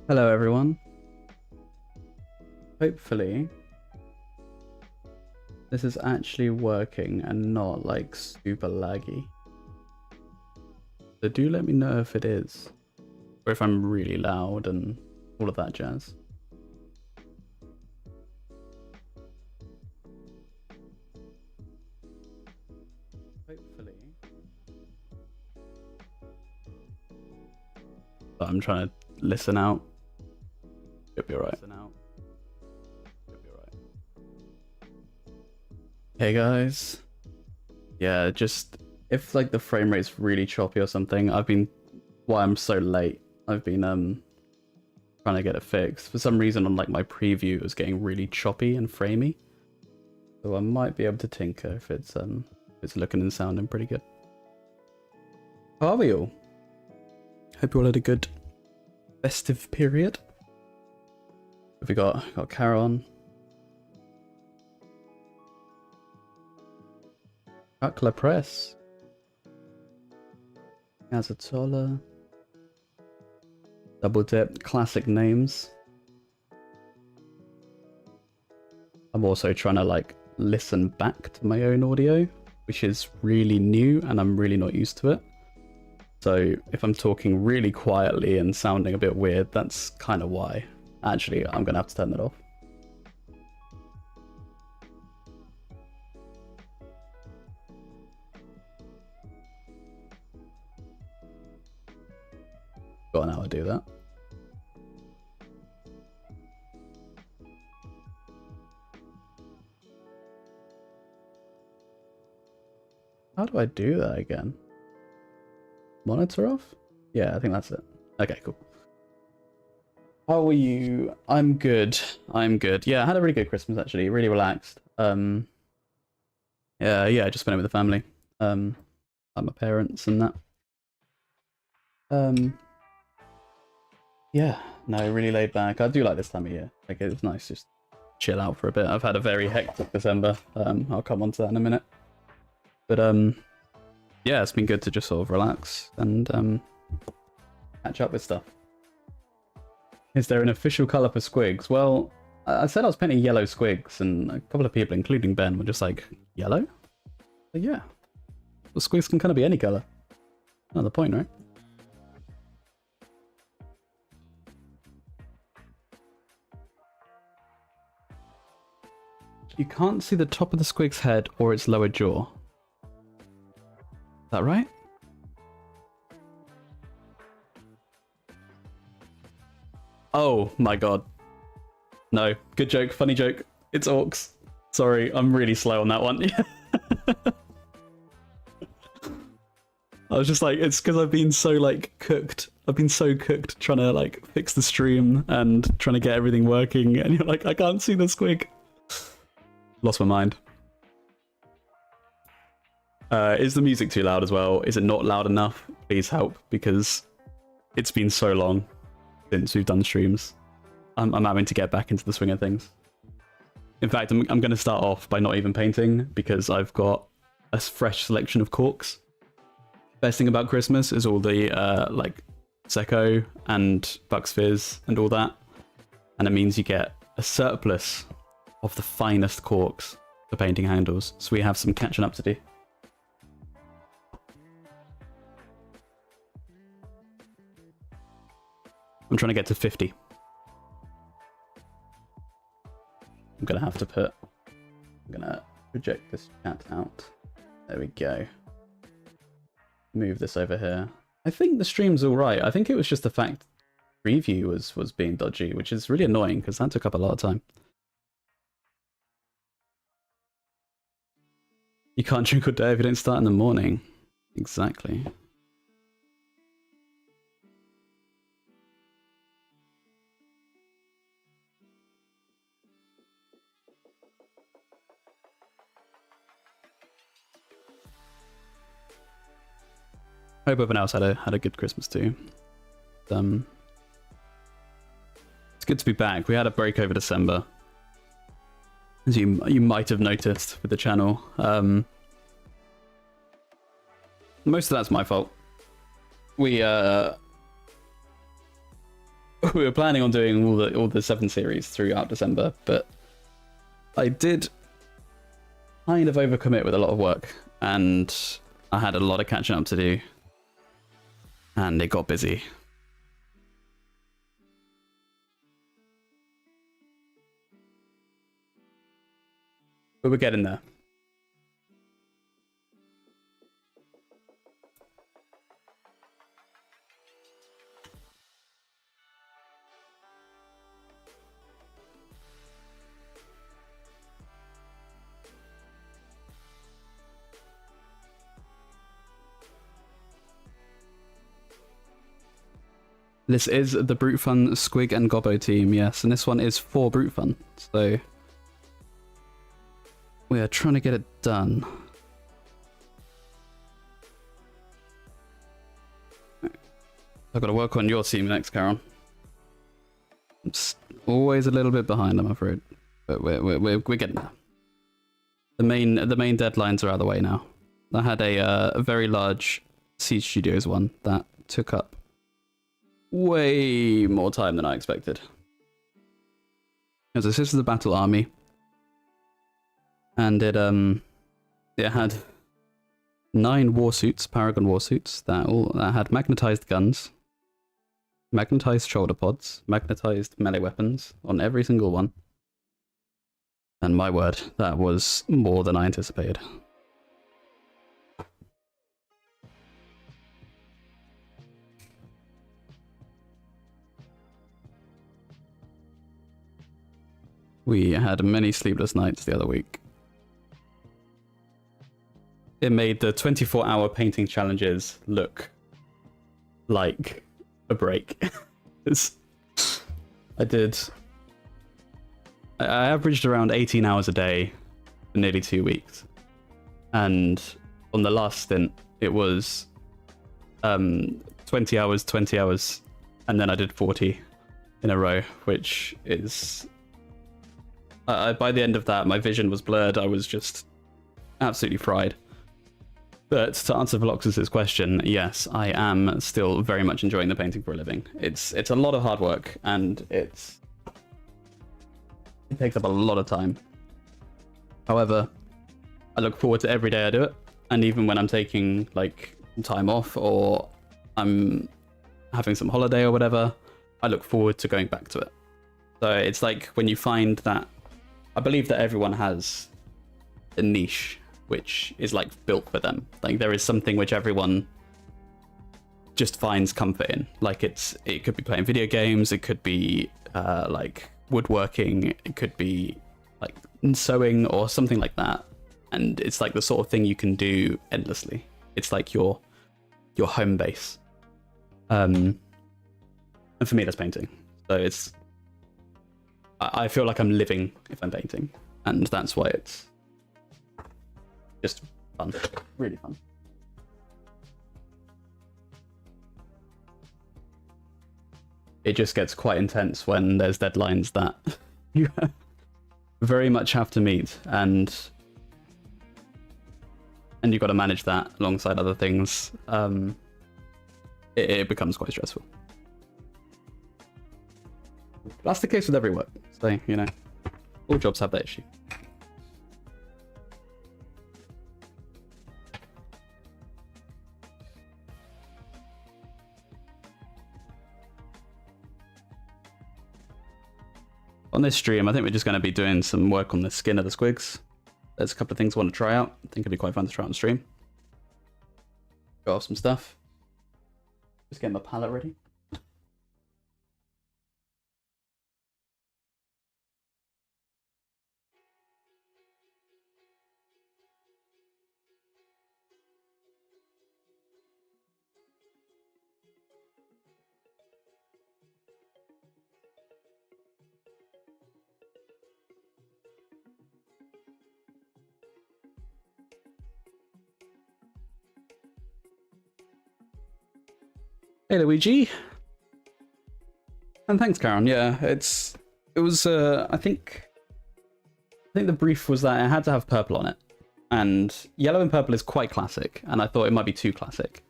Hello everyone. Hopefully this is actually working and not like super laggy. So do let me know if it is, or if I'm really loud and all of that jazz. Hopefully. But I'm trying to listen out. You'll be alright. Hey guys. Yeah, just if like the frame rate's really choppy or something, why I'm so late, I've been trying to get it fixed. For some reason on like my preview it was getting really choppy and framey. So I might be able to tinker if it's looking and sounding pretty good. How are we all? Hope you all had a good festive period. Have we got Kara on? Cutler Press. Azatola. Double Dip. Classic names. I'm also trying to like listen back to my own audio, which is really new and I'm really not used to it. So if I'm talking really quietly and sounding a bit weird, that's kind of why. Actually, I'm gonna have to turn that off. Got an hour to do that. How do I do that again? Monitor off? Yeah, I think that's it. Okay, cool. How are you? I'm good. I'm good. Yeah, I had a really good Christmas actually. Really relaxed. Yeah, just spent it with the family. Like my parents and that. Yeah, no, really laid back. I do like this time of year. Like it's nice just chill out for a bit. I've had a very hectic December. I'll come on to that in a minute. But yeah, it's been good to just sort of relax and catch up with stuff. Is there an official colour for squigs? Well, I said I was painting yellow squigs, and a couple of people, including Ben, were just like, yellow? But yeah. Well, squigs can kind of be any colour. Another point, right? You can't see the top of the squig's head or its lower jaw. Is that right? Oh my god. No, good joke, funny joke. It's orcs. Sorry, I'm really slow on that one. I was just like, it's because I've been so like cooked. I've been so cooked trying to like fix the stream and trying to get everything working, and you're like, I can't see the squig. Lost my mind. Is the music too loud as well? Is it not loud enough? Please help, because it's been so long since we've done streams. I'm having to get back into the swing of things. In fact, I'm going to start off by not even painting, because I've got a fresh selection of corks. Best thing about Christmas is all the like Seco and Bucks Fizz and all that, and it means you get a surplus of the finest corks for painting handles. So we have some catching up to do. I'm trying to get to 50. I'm gonna have to put. I'm gonna project this chat out. There we go. Move this over here. I think the stream's all right. I think it was just the fact preview was being dodgy, which is really annoying because that took up a lot of time. You can't drink all day if you don't start in the morning. Exactly. I hope everyone else had a good Christmas too. It's good to be back. We had a break over December, as you might have noticed with the channel. Most of that's my fault. We were planning on doing all the 7 series throughout December, but I did kind of overcommit with a lot of work, and I had a lot of catching up to do. And it got busy. But we're getting there. This is the Brutefun Squig and Gobbo team, yes, and this one is for Brutefun, so we are trying to get it done. I've got to work on your team next, Karen. I'm always a little bit behind, I'm afraid, but we're getting there. The main deadlines are out of the way now. I had a very large Siege Studios one that took up way more time than I expected. It was a Sisters of Battle army, and it had 9 warsuits, Paragon warsuits that had magnetized guns, magnetized shoulder pods, magnetized melee weapons on every single one. And my word, that was more than I anticipated. We had many sleepless nights the other week. It made the 24-hour painting challenges look like a break. I averaged around 18 hours a day for nearly 2 weeks. And on the last stint, it was 20 hours, and then I did 40 in a row, which is... by the end of that, my vision was blurred. I was just absolutely fried. But to answer Veloxus's question, yes, I am still very much enjoying the painting for a living. It's a lot of hard work, and it takes up a lot of time. However, I look forward to every day I do it, and even when I'm taking like time off or I'm having some holiday or whatever, I look forward to going back to it. So it's like when you find that, I believe that everyone has a niche which is like built for them. Like there is something which everyone just finds comfort in. Like it could be playing video games, it could be like woodworking, it could be like sewing or something like that. And it's like the sort of thing you can do endlessly. It's like your home base. And for me, that's painting. So it's, I feel like I'm living if I'm painting, and that's why it's just fun, really fun. It just gets quite intense when there's deadlines that you very much have to meet, and you've got to manage that alongside other things. It becomes quite stressful. That's the case with every work, so, you know, all jobs have that issue. On this stream, I think we're just going to be doing some work on the skin of the squigs. There's a couple of things I want to try out. I think it'd be quite fun to try on stream. Go off some stuff. Just getting my palette ready. Hey Luigi, and thanks Karen. Yeah, it was I think the brief was that it had to have purple on it, and yellow and purple is quite classic, and I thought it might be too classic,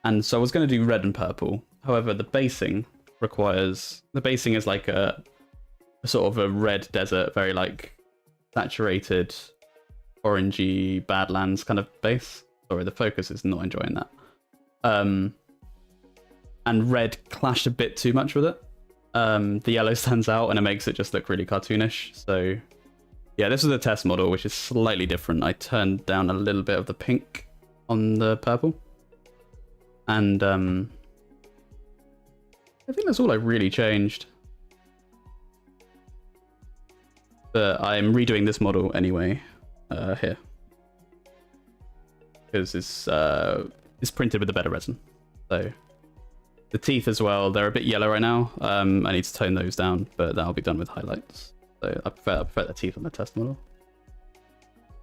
and so I was going to do red and purple. However, the basing is like a sort of a red desert, very like saturated orangey Badlands kind of base. Sorry, the focus is not enjoying that. And red clashed a bit too much with it. The yellow stands out and it makes it just look really cartoonish. So yeah, this was a test model, which is slightly different. I turned down a little bit of the pink on the purple. And I think that's all I really changed. But I'm redoing this model anyway, here. Because it's printed with a better resin. So the teeth as well, they're a bit yellow right now. I need to tone those down, but that'll be done with highlights. So I prefer the teeth on the test model.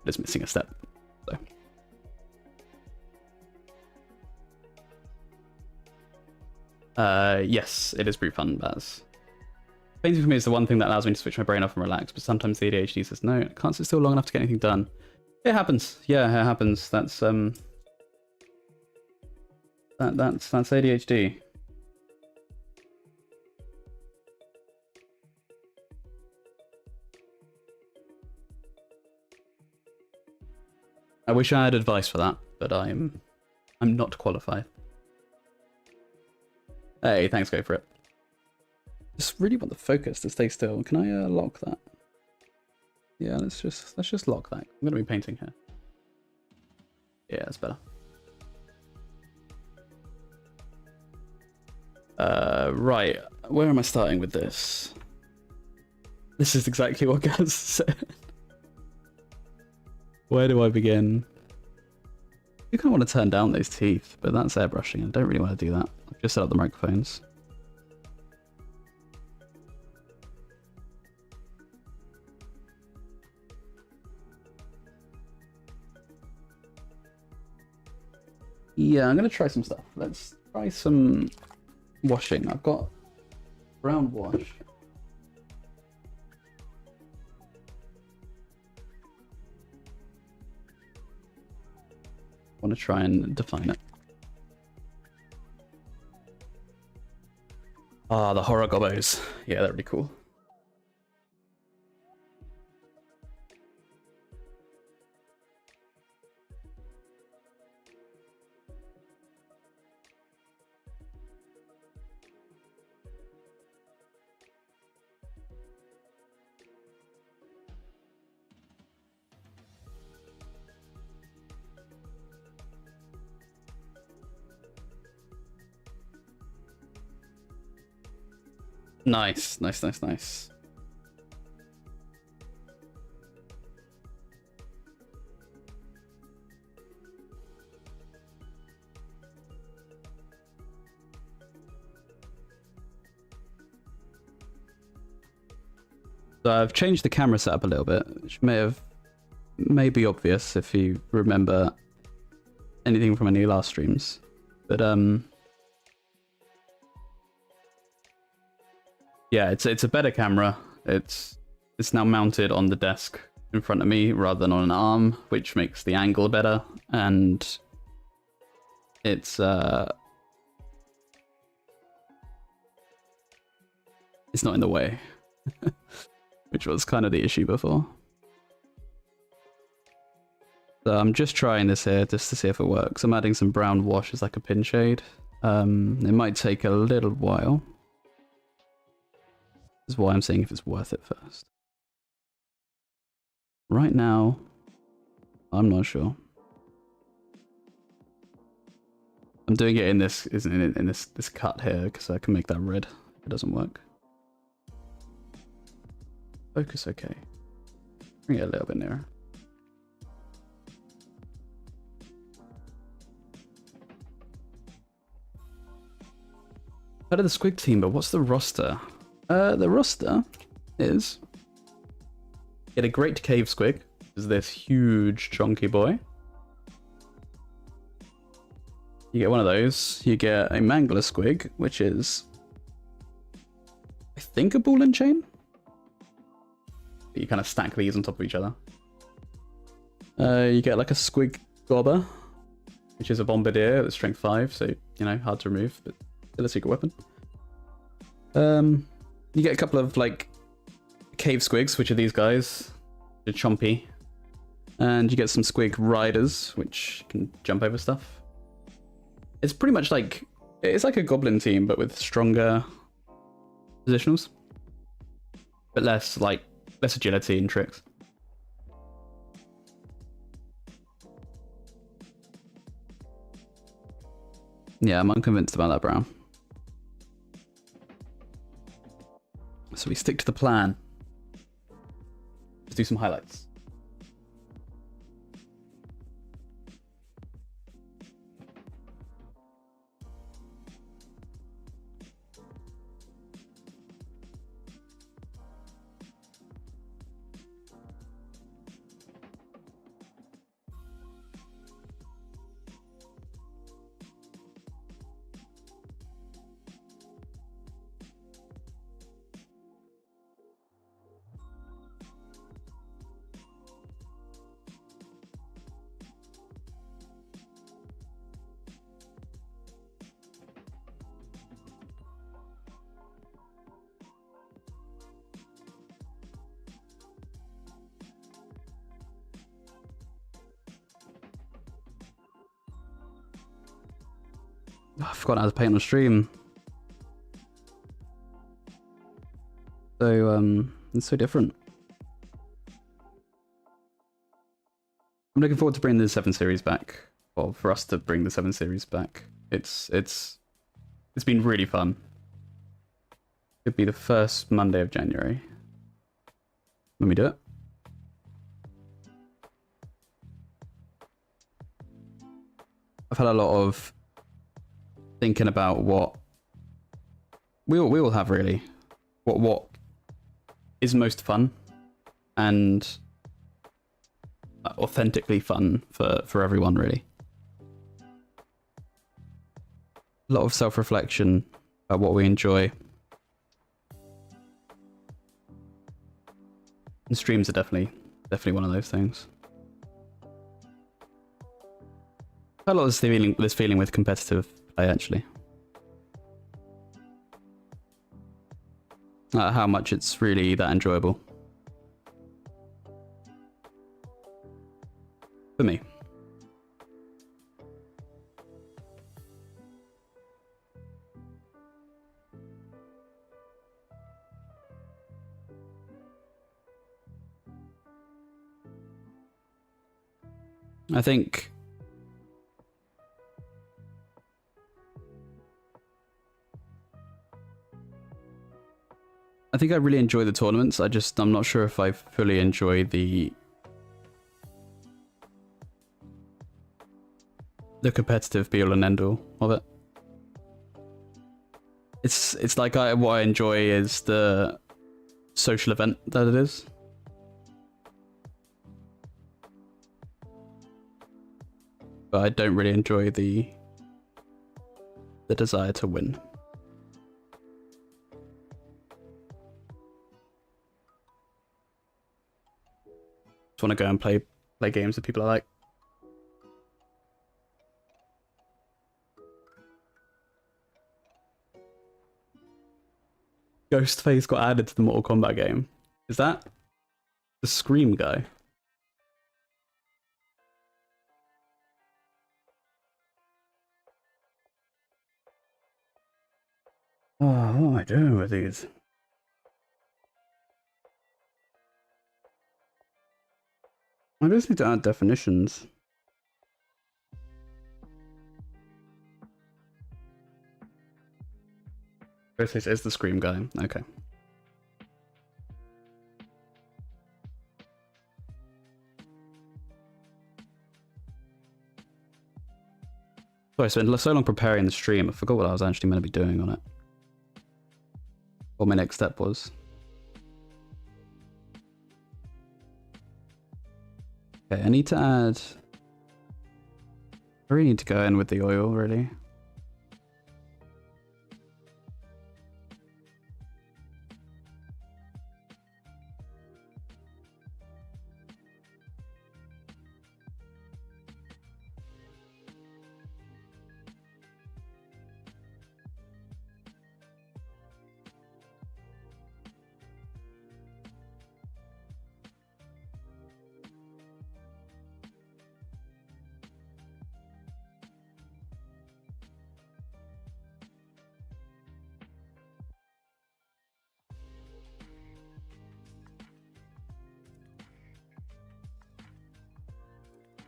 It's missing a step. So. Yes, it is Brutefun, Baz. Painting for me is the one thing that allows me to switch my brain off and relax, but sometimes the ADHD says, no, I can't sit still long enough to get anything done. It happens. Yeah, it happens. That's ADHD. I wish I had advice for that, but I'm not qualified. Hey, thanks, go for it. Just really want the focus to stay still. Can I lock that? Yeah, let's just lock that. I'm gonna be painting here. Yeah, that's better. Right, where am I starting with this? This is exactly what Gaz said. Where do I begin? You kind of want to turn down those teeth, but that's airbrushing. I don't really want to do that. I've just set up the microphones. Yeah, I'm going to try some stuff. Let's try some washing. I've got brown wash. I want to try and define it. Ah, the horror gobbos. Yeah, they're really cool. Nice, nice, nice, nice. So I've changed the camera setup a little bit, which may be obvious if you remember anything from any last streams. But yeah, it's a better camera. It's now mounted on the desk in front of me rather than on an arm, which makes the angle better, and it's not in the way, which was kind of the issue before. So I'm just trying this here just to see if it works. I'm adding some brown wash as like a pin shade. It might take a little while. This is why I'm seeing if it's worth it first. Right now, I'm not sure. I'm doing it in this this cut here because I can make that red. It doesn't work. Focus, okay. Bring it a little bit nearer. Out of the squig team, but what's the roster? The roster is get a great cave squig, is this huge chunky boy. You get one of those. You get a mangler squig, which is I think a ball and chain. But you kind of stack these on top of each other. You get like a squig gobber, which is a bombardier with strength 5, so you know, hard to remove, but still a secret weapon. You get a couple of like cave squigs, which are these guys. They're chompy. And you get some squig riders, which can jump over stuff. It's pretty much like, it's like a goblin team, but with stronger positionals. But less agility and tricks. Yeah, I'm unconvinced about that brown. So we stick to the plan. Let's do some highlights. Oh, I forgot how to paint on stream. So it's so different. I'm looking forward to bringing the 7 series back. Well, for us to bring the 7 series back. It's been really fun. Could be the first Monday of January. Let me do it. I've had a lot of thinking about what we all have really. What is most fun and authentically fun for everyone really. A lot of self-reflection about what we enjoy. And streams are definitely one of those things. I had a lot of this feeling with competitive play actually. How much it's really that enjoyable. For me. I think I really enjoy the tournaments. I'm not sure if I fully enjoy the competitive be all and end all of it. It's like what I enjoy is the social event that it is. But I don't really enjoy the desire to win. Just want to go and play games with people I like. Ghostface got added to the Mortal Kombat game. Is that the Scream guy? Oh, what am I doing with these? I just need to add definitions. Ghostface is the Scream guy. Okay. Sorry, I spent so long preparing the stream, I forgot what I was actually meant to be doing on it. What my next step was. Okay, I need to add... I really need to go in with the oil, really.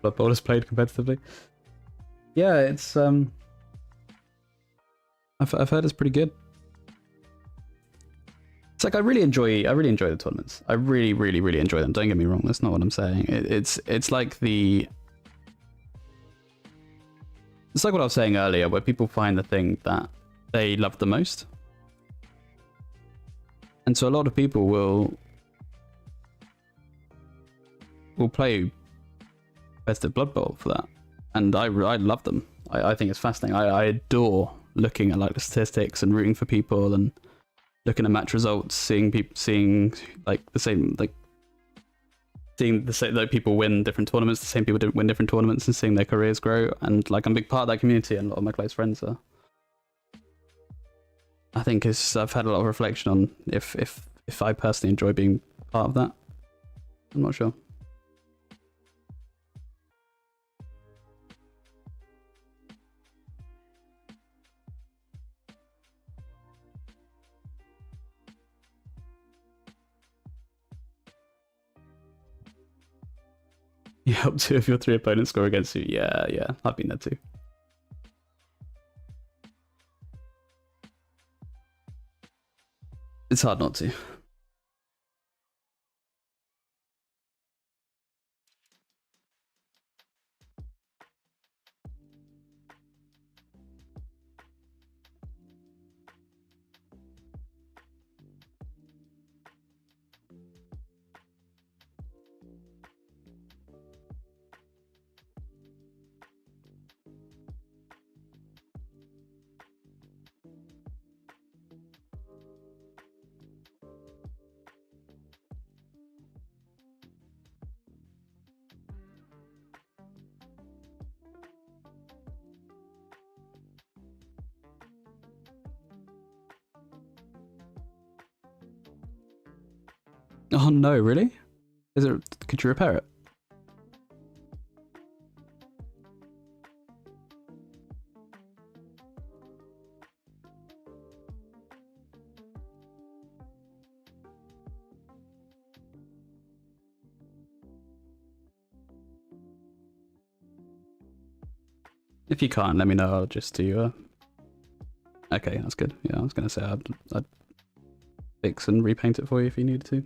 Blood Bowl is played competitively. Yeah, it's I've heard it's pretty good. It's like I really enjoy the tournaments. I really enjoy them. Don't get me wrong. That's not what I'm saying. It's like it's like what I was saying earlier, where people find the thing that they love the most, and so a lot of people will play competitive Blood Bowl for that, and I love them. I think it's fascinating. I adore looking at like the statistics and rooting for people and looking at match results, seeing like the same like people win different tournaments, the same people didn't win different tournaments, and seeing their careers grow. And like I'm a big part of that community, and a lot of my close friends are. I think I've had a lot of reflection on if I personally enjoy being part of that. I'm not sure. You help 2 of your 3 opponents score against you. Yeah, yeah, I've been there too. It's hard not to. Oh no, really? Is it? Could you repair it? If you can't, let me know. I'll just do. Okay, that's good. Yeah, I was gonna say I'd fix and repaint it for you if you needed to.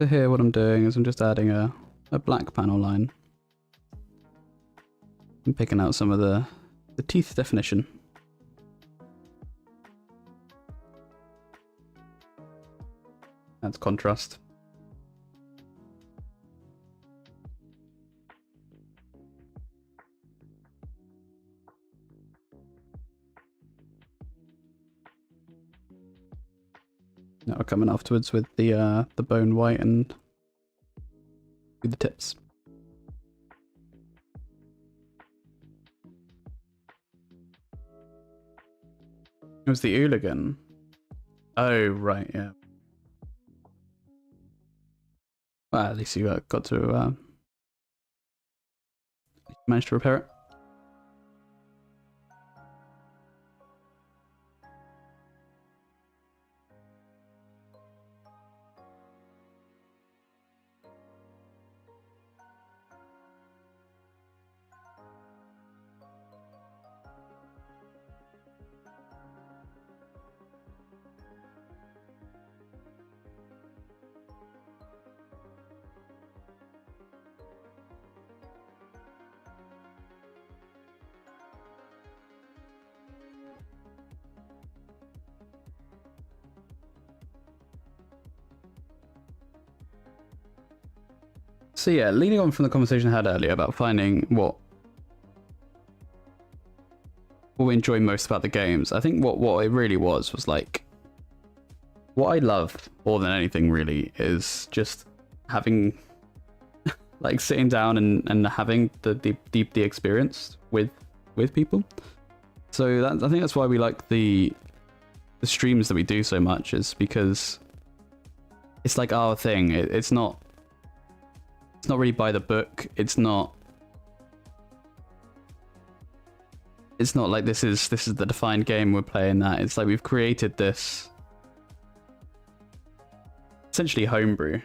So here what I'm doing is I'm just adding a black panel line. I'm picking out some of the teeth definition. Adds contrast. Now we're coming afterwards with the bone white and do the tips. It was the hooligan. Oh right, yeah. Well, at least you got to manage to repair it. So yeah, leading on from the conversation I had earlier about finding what we enjoy most about the games, I think what it really was like, what I love more than anything really is just having, like sitting down and having the experience with people. So I think that's why we like the streams that we do so much, is because it's like our thing. It's not really by the book. It's not like this is the defined game we're playing. That it's like we've created this essentially homebrew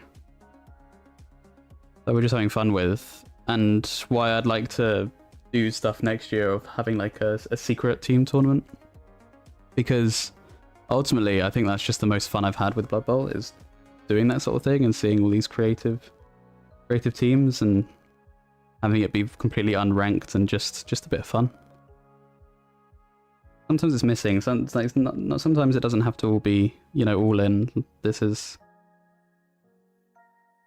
that we're just having fun with, and why I'd like to do stuff next year of having like a secret team tournament, because ultimately I think that's just the most fun I've had with Blood Bowl, is doing that sort of thing and seeing all these creative teams and having it be completely unranked and just a bit of fun. Sometimes it's missing. Sometimes it doesn't have to all be, you know, all in. This is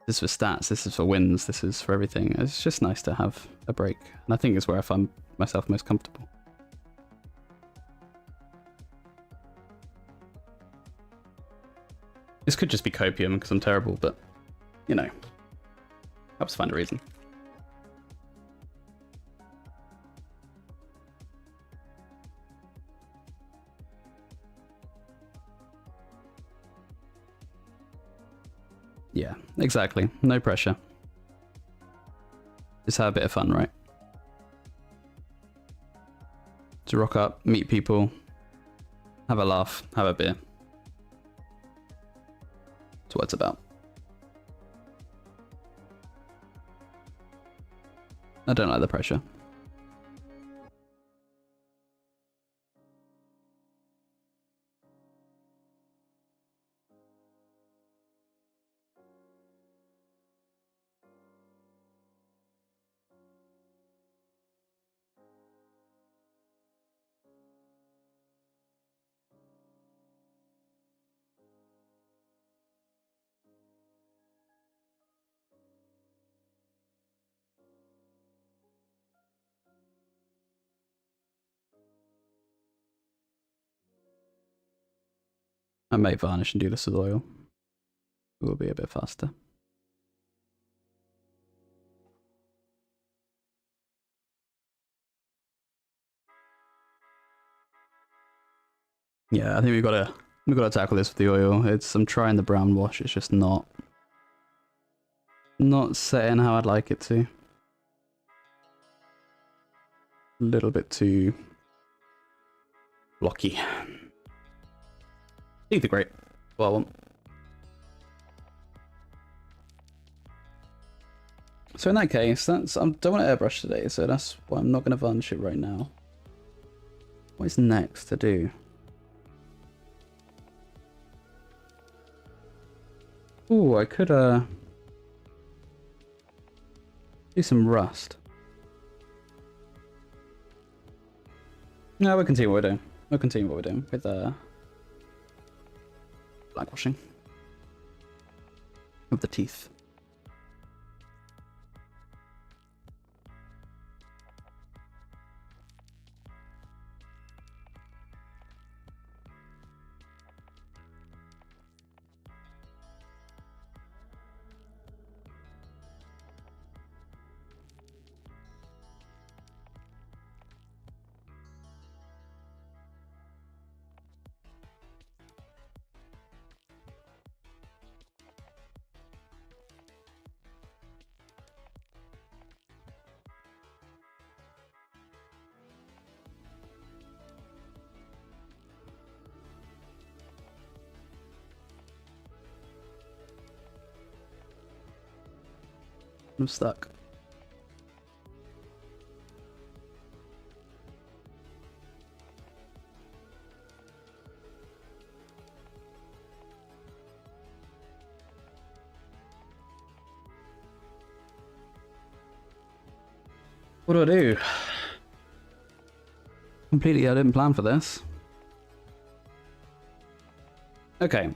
for stats. This is for wins. This is for everything. It's just nice to have a break, and I think it's where I find myself most comfortable. This could just be copium because I'm terrible, but you know, helps find a reason. Yeah, exactly. No pressure. Just have a bit of fun, right? To rock up, meet people, have a laugh, have a beer. That's what it's about. I don't like the pressure. I may varnish and do this with oil. It will be a bit faster. Yeah, I think we've got to tackle this with the oil. I'm trying the brown wash. It's just not setting how I'd like it to. A little bit too blocky. Either great. Well, I want. So in that case, I don't want to airbrush today, so that's why I'm not going to varnish it right now. What is next to do? Ooh, I could do some rust. No, we'll continue what we're doing. We'll continue what we're doing with blackwashing of the teeth. I'm stuck. What do I do? Completely, I didn't plan for this. Okay.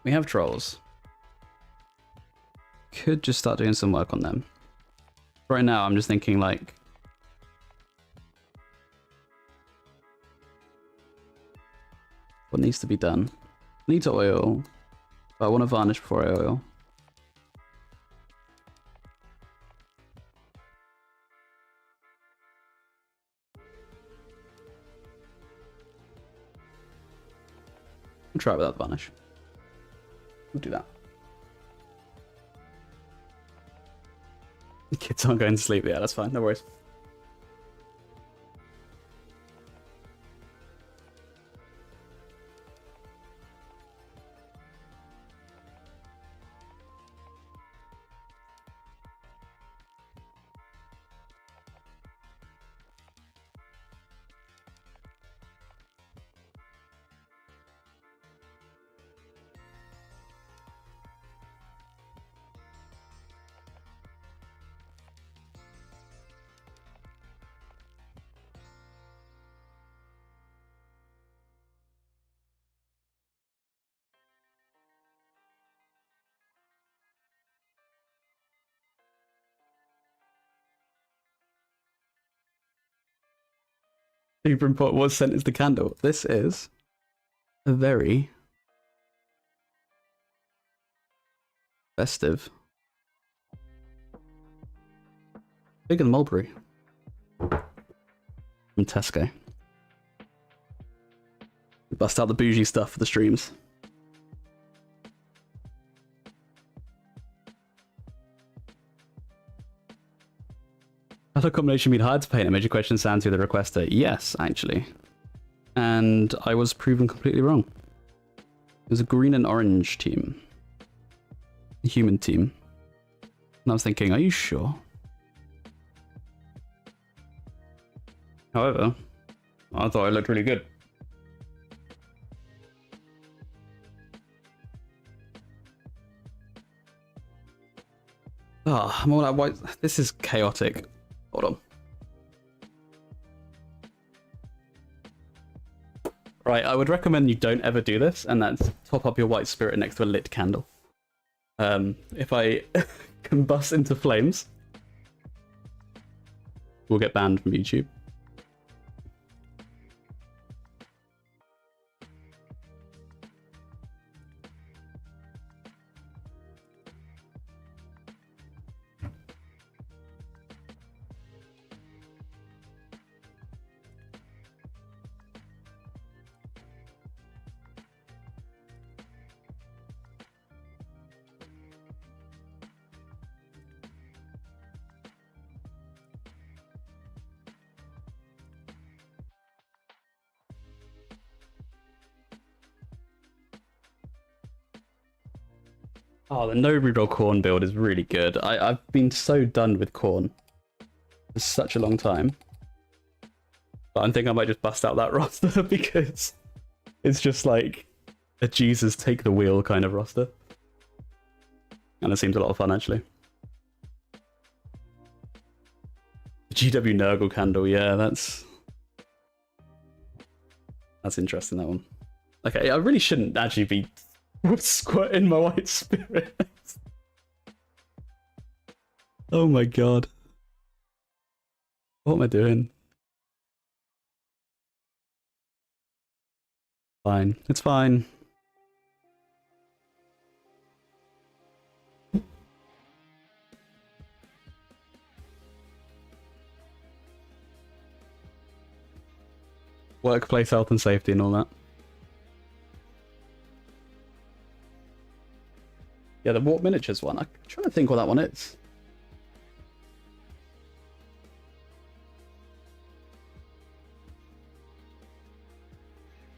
We have trolls. Could just start doing some work on them. Right now, I'm just thinking like... what needs to be done? I need to oil, but I want to varnish before I oil. We'll try it without varnish. We'll do that. The kids aren't going to sleep. Yeah, that's fine. No worries. Super important. What scent is the candle? This is a very festive. Bigger than mulberry. From Tesco. We bust out the bougie stuff for the streams. Color combination mean hard to paint? A major question stands with the requester. Yes, actually. And I was proven completely wrong. It was a green and orange team. A human team. And I was thinking, are you sure? However, I thought it looked really good. Ah, I'm all like, white. This is chaotic. Hold on. Right, I would recommend you don't ever do this, and that's top up your white spirit next to a lit candle. If I combust into flames, we'll get banned from YouTube. Oh, the no reroll corn build is really good. I've been so done with corn for such a long time. But I think I might just bust out that roster because it's just like a Jesus take the wheel kind of roster. And it seems a lot of fun actually. GW Nurgle candle, yeah, that's interesting, that one. Okay, I really shouldn't actually be squirting my white spirit. Oh my god. What am I doing? Fine. It's fine. Workplace health and safety and all that. Yeah, the Warp Miniatures one. I'm trying to think what that one is.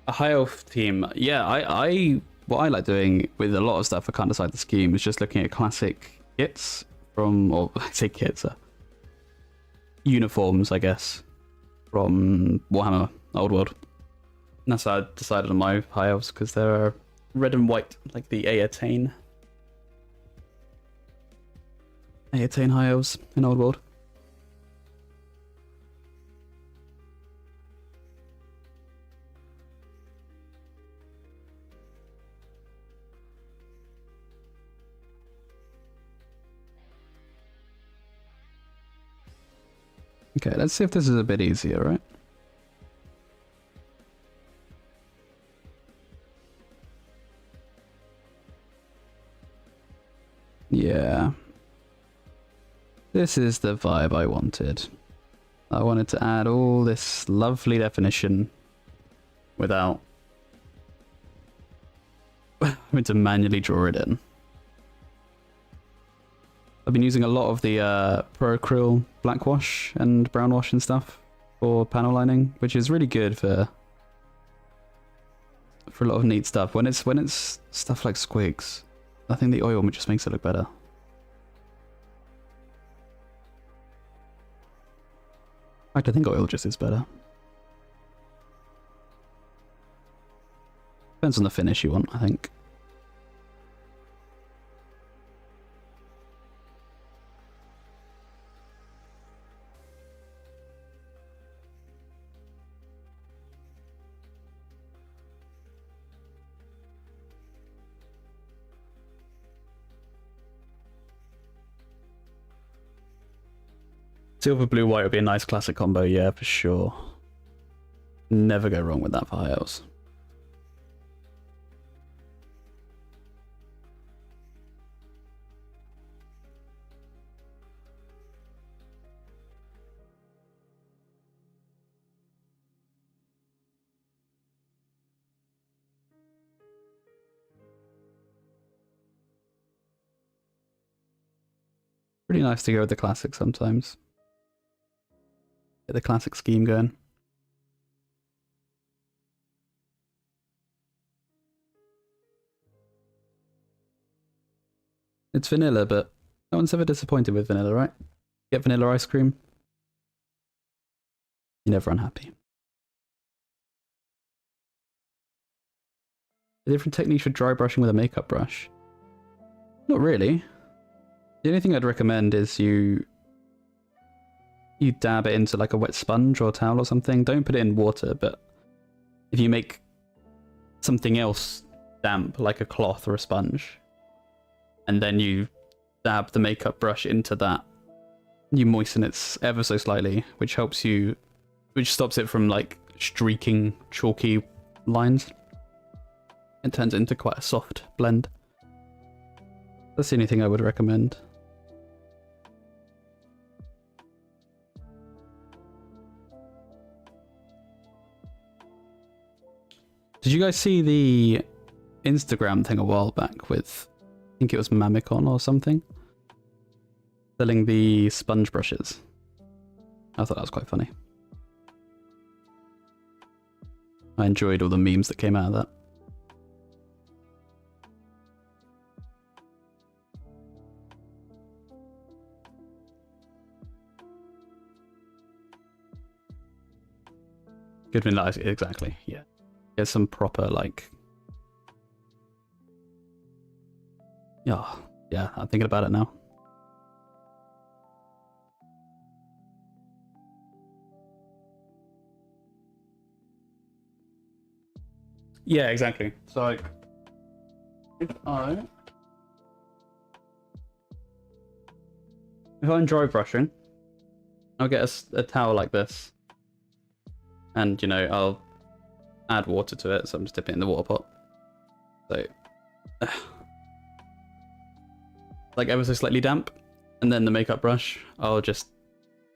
A high elf team. Yeah, what I like doing with a lot of stuff, I can't decide the scheme, is just looking at classic kits from, or I say kits, uniforms, I guess, from Warhammer Old World. And that's how I decided on my high elves, because they're red and white, like the Aetane. Aetane high elves in Old World. Okay, let's see if this is a bit easier, right? Yeah. This is the vibe I wanted. I wanted to add all this lovely definition without having to manually draw it in. I've been using a lot of the Pro Acryl black wash and brown wash and stuff for panel lining, which is really good for a lot of neat stuff. When it's stuff like squigs, I think the oil just makes it look better. In fact, I think oil just is better. Depends on the finish you want, I think. Silver, blue, white would be a nice classic combo, yeah, for sure. Never go wrong with that for high elves. Pretty nice to go with the classic sometimes. Get the classic scheme going. It's vanilla, but no one's ever disappointed with vanilla, right? Get vanilla ice cream, you're never unhappy. A different technique for dry brushing with a makeup brush? Not really. The only thing I'd recommend is you dab it into like a wet sponge or towel or something. Don't put it in water, but if you make something else damp, like a cloth or a sponge, and then you dab the makeup brush into that, you moisten it ever so slightly, which helps you, which stops it from like streaking chalky lines. It turns it into quite a soft blend. That's the only thing I would recommend. Did you guys see the Instagram thing a while back with, I think it was Mamicon or something, selling the sponge brushes? I thought that was quite funny. I enjoyed all the memes that came out of that. Good vanilla, exactly, yeah. Get some proper, like... yeah, I'm thinking about it now. Yeah, exactly. So, like, if I'm dry brushing, I'll get a towel like this, and, you know, I'll add water to it, so I'm just dipping it in the water pot. So, like ever so slightly damp, and then the makeup brush, I'll just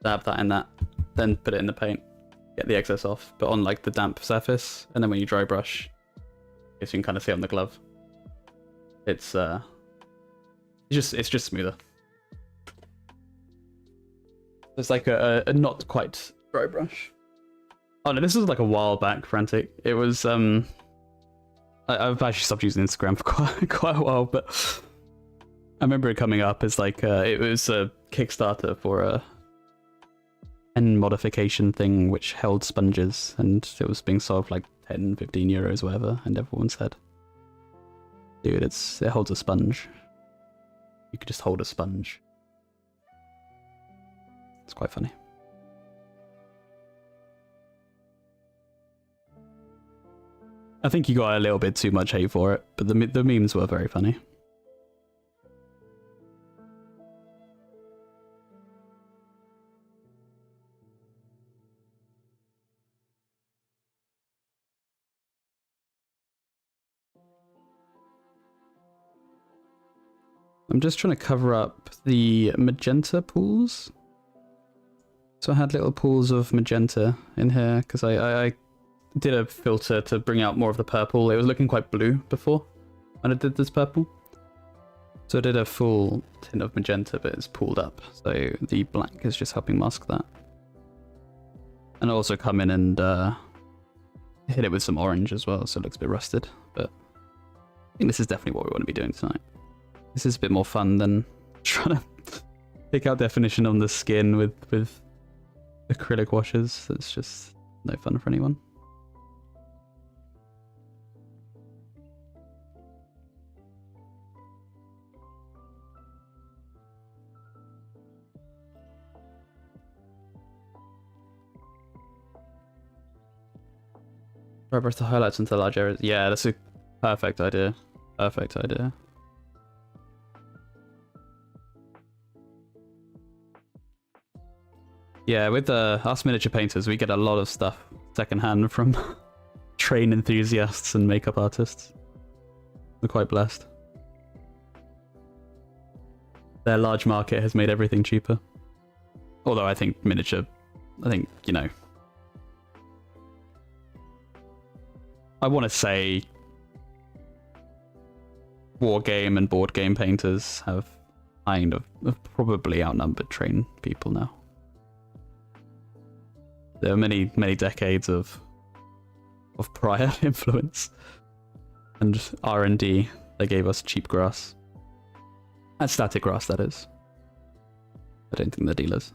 dab that in that, then put it in the paint, get the excess off, but on like the damp surface, and then when you dry brush, I guess you can kind of see it on the glove. It's just smoother. It's like a not quite dry brush. Oh no, this was like a while back, Frantic. It was I've actually stopped using Instagram for quite a while, but I remember it coming up as like it was a Kickstarter for a pen modification thing which held sponges, and it was being sold for like 10, 15 euros, whatever, and everyone said, dude, it holds a sponge. You could just hold a sponge. It's quite funny. I think you got a little bit too much hate for it, but the memes were very funny. I'm just trying to cover up the magenta pools. So I had little pools of magenta in here because I did a filter to bring out more of the purple. It was looking quite blue before when I did this purple. So I did a full tint of magenta, but it's pooled up. So the black is just helping mask that. And I also come in and hit it with some orange as well, so it looks a bit rusted. But I think this is definitely what we want to be doing tonight. This is a bit more fun than trying to pick out definition on the skin with acrylic washes. It's just no fun for anyone. Dry brush the highlights into large areas. Yeah, that's a perfect idea. Perfect idea. Yeah, with us miniature painters, we get a lot of stuff secondhand from train enthusiasts and makeup artists. We're quite blessed. Their large market has made everything cheaper. Although I think miniature, you know, I want to say war game and board game painters have kind of probably outnumbered train people now. There are many decades of prior influence and R&D that gave us cheap grass. And static grass, that is. I don't think they're dealers.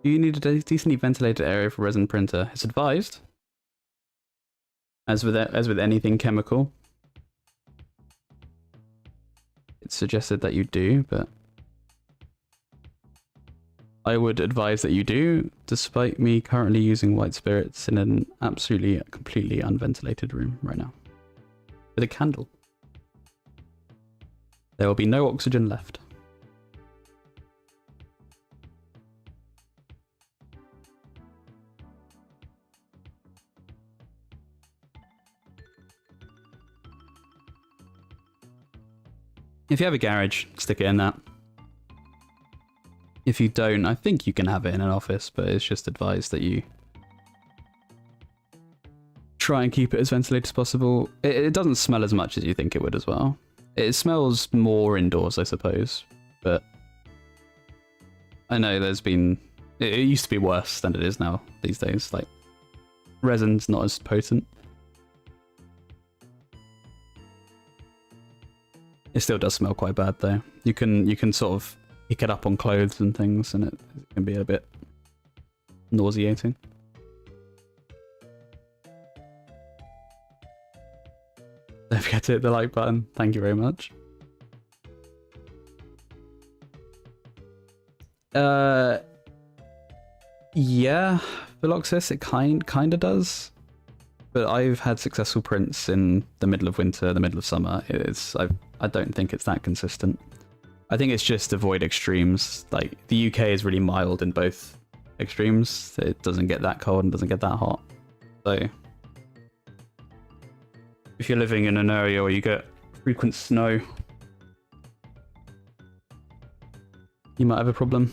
You need a decently ventilated area for resin printer. It's advised. As with anything chemical, it's suggested that you do, but I would advise that you do, despite me currently using white spirits in an absolutely, completely unventilated room right now. With a candle. There will be no oxygen left. If you have a garage, stick it in that. If you don't, I think you can have it in an office, but it's just advised that you try and keep it as ventilated as possible. It doesn't smell as much as you think it would as well. It smells more indoors, I suppose, but I know there's been... It used to be worse than it is now these days. Like, resin's not as potent. It still does smell quite bad though. You can sort of pick it up on clothes and things, and it can be a bit nauseating. Don't forget to hit the like button. Thank you very much. Yeah, Veloxis, it kind of does. But I've had successful prints in the middle of winter, the middle of summer. I don't think it's that consistent. I think it's just avoid extremes. Like, the UK is really mild in both extremes. It doesn't get that cold and doesn't get that hot. So, if you're living in an area where you get frequent snow, you might have a problem.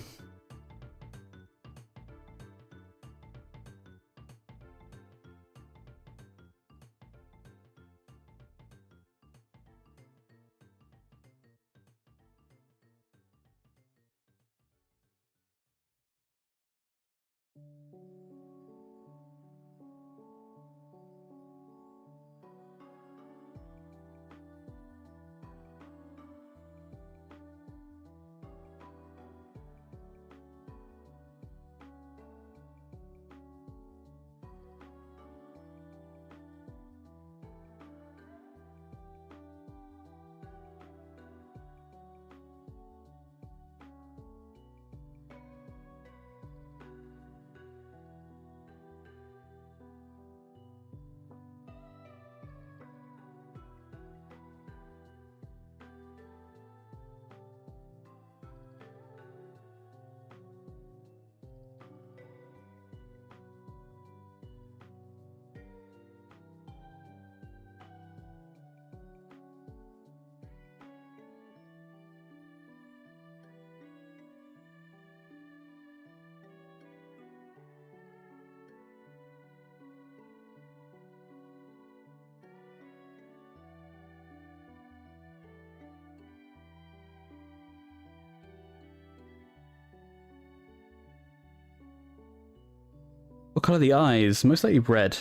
What colour are the eyes? Most likely red.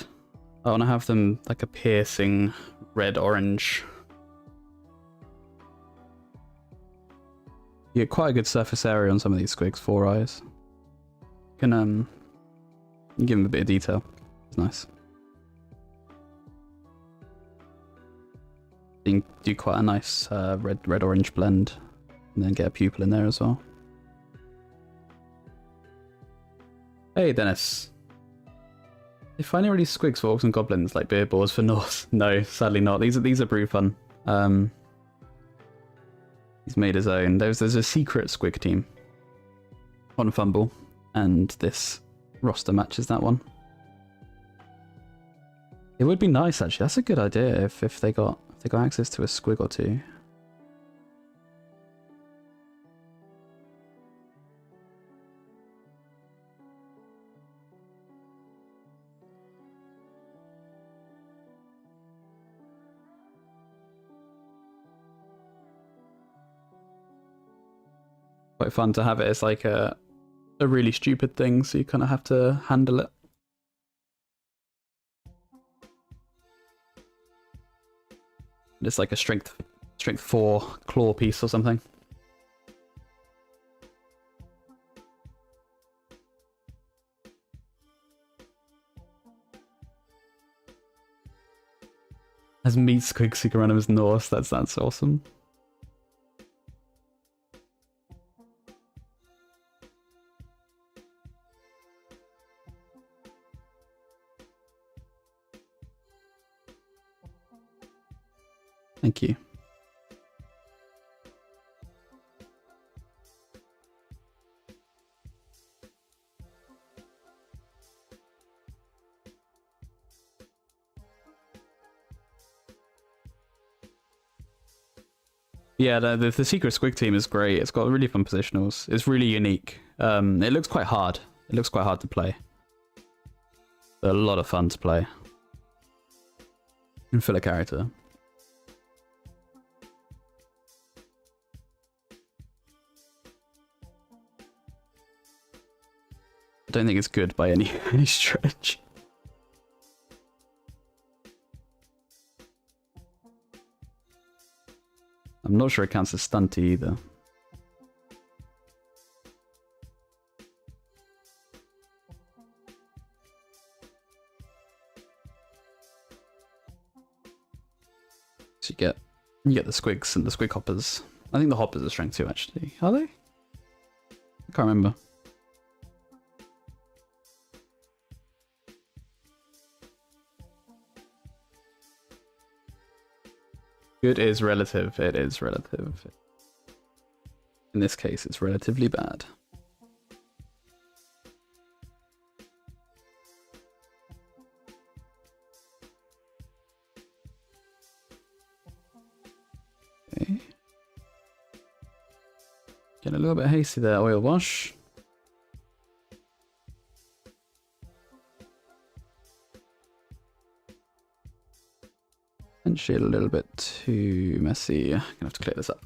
I want to have them like a piercing red-orange. You get quite a good surface area on some of these squigs, 4 eyes. You can give them a bit of detail. It's nice. You can do quite a nice red-orange blend, and then get a pupil in there as well. Hey, Dennis. They finally released squigs for orcs and goblins, like beer balls for Norse. No, sadly not. These are Brutefun. He's made his own. There's a secret squig team. on Fumble, and this roster matches that one. It would be nice actually. That's a good idea if they got access to a squig or two. Quite fun to have it as like a really stupid thing, so you kind of have to handle it. It's like a strength 4 claw piece or something. As meat squigs, so you can run him as Norse. That's awesome. Thank you. Yeah, the secret squig team is great. It's got really fun positionals. It's really unique. It looks quite hard. It looks quite hard to play. But a lot of fun to play. And fill a character. I don't think it's good by any stretch. I'm not sure it counts as stunty either. So you get the squigs and the squig hoppers. I think the hoppers are strength 2 actually. Are they? I can't remember. Good is relative. It is relative. In this case, it's relatively bad. Okay. Getting a little bit hasty there, oil wash. Potentially a little bit too messy. I'm gonna have to clear this up.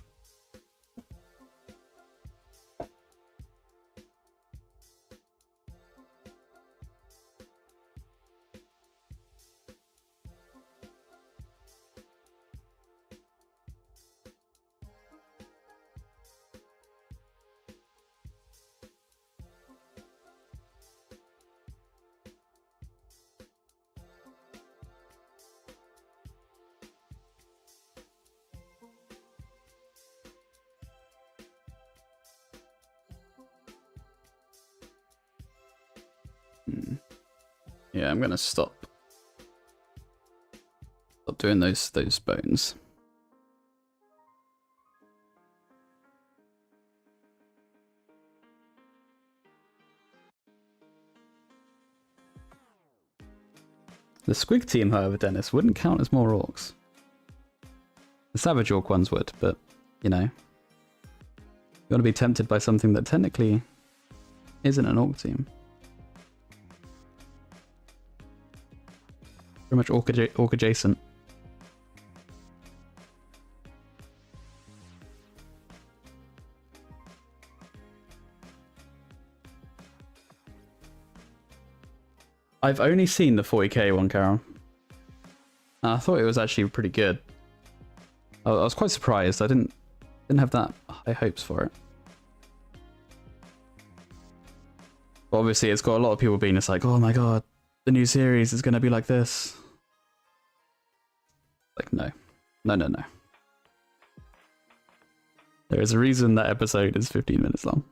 Yeah, I'm gonna stop doing those bones. The squig team, however, Dennis, wouldn't count as more orcs. The savage orc ones would, but you know, you want to be tempted by something that technically isn't an orc team. Pretty much orc adjacent. I've only seen the 40k one, Carol. I thought it was actually pretty good. I was quite surprised. I didn't have that high hopes for it. But obviously, it's got a lot of people being just like, "Oh my god, the new series is going to be like this." Like, no. There is a reason that episode is 15 minutes long.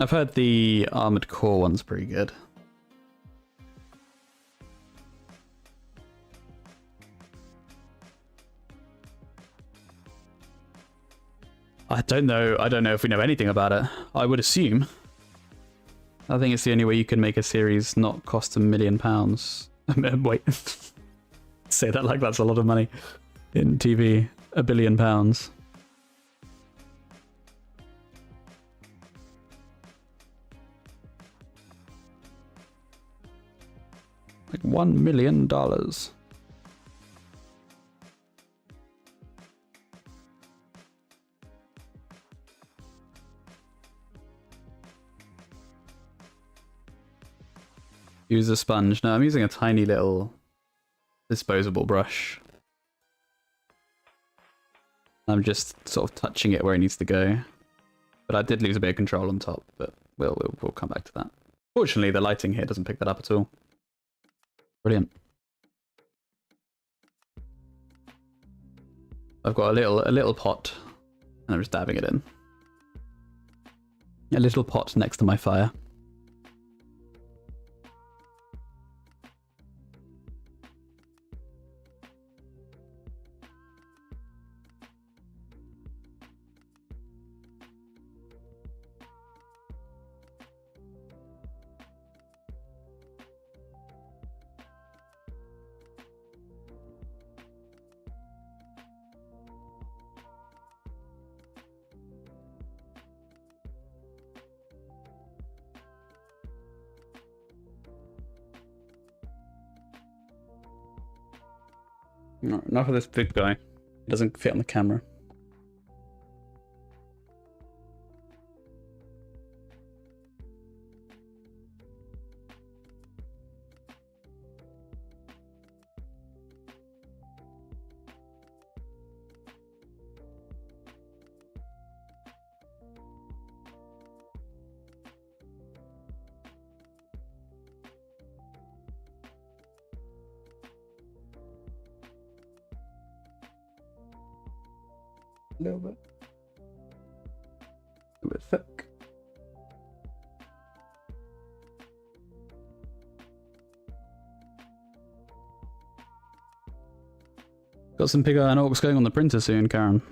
I've heard the Armored Core one's pretty good. I don't know. I don't know if we know anything about it. I would assume. I think it's the only way you can make a series not cost £1 million. Wait, say that like that's a lot of money in TV. £1 billion. Like $1 million. Use a sponge. No, I'm using a tiny little disposable brush. I'm just sort of touching it where it needs to go. But I did lose a bit of control on top, but we'll come back to that. Fortunately, the lighting here doesn't pick that up at all. Brilliant. I've got a little pot, and I'm just dabbing it in. A little pot next to my fire. No, enough of this big guy. It doesn't fit on the camera. A little bit thick. Got some pig iron orcs going on the printer soon, Karen.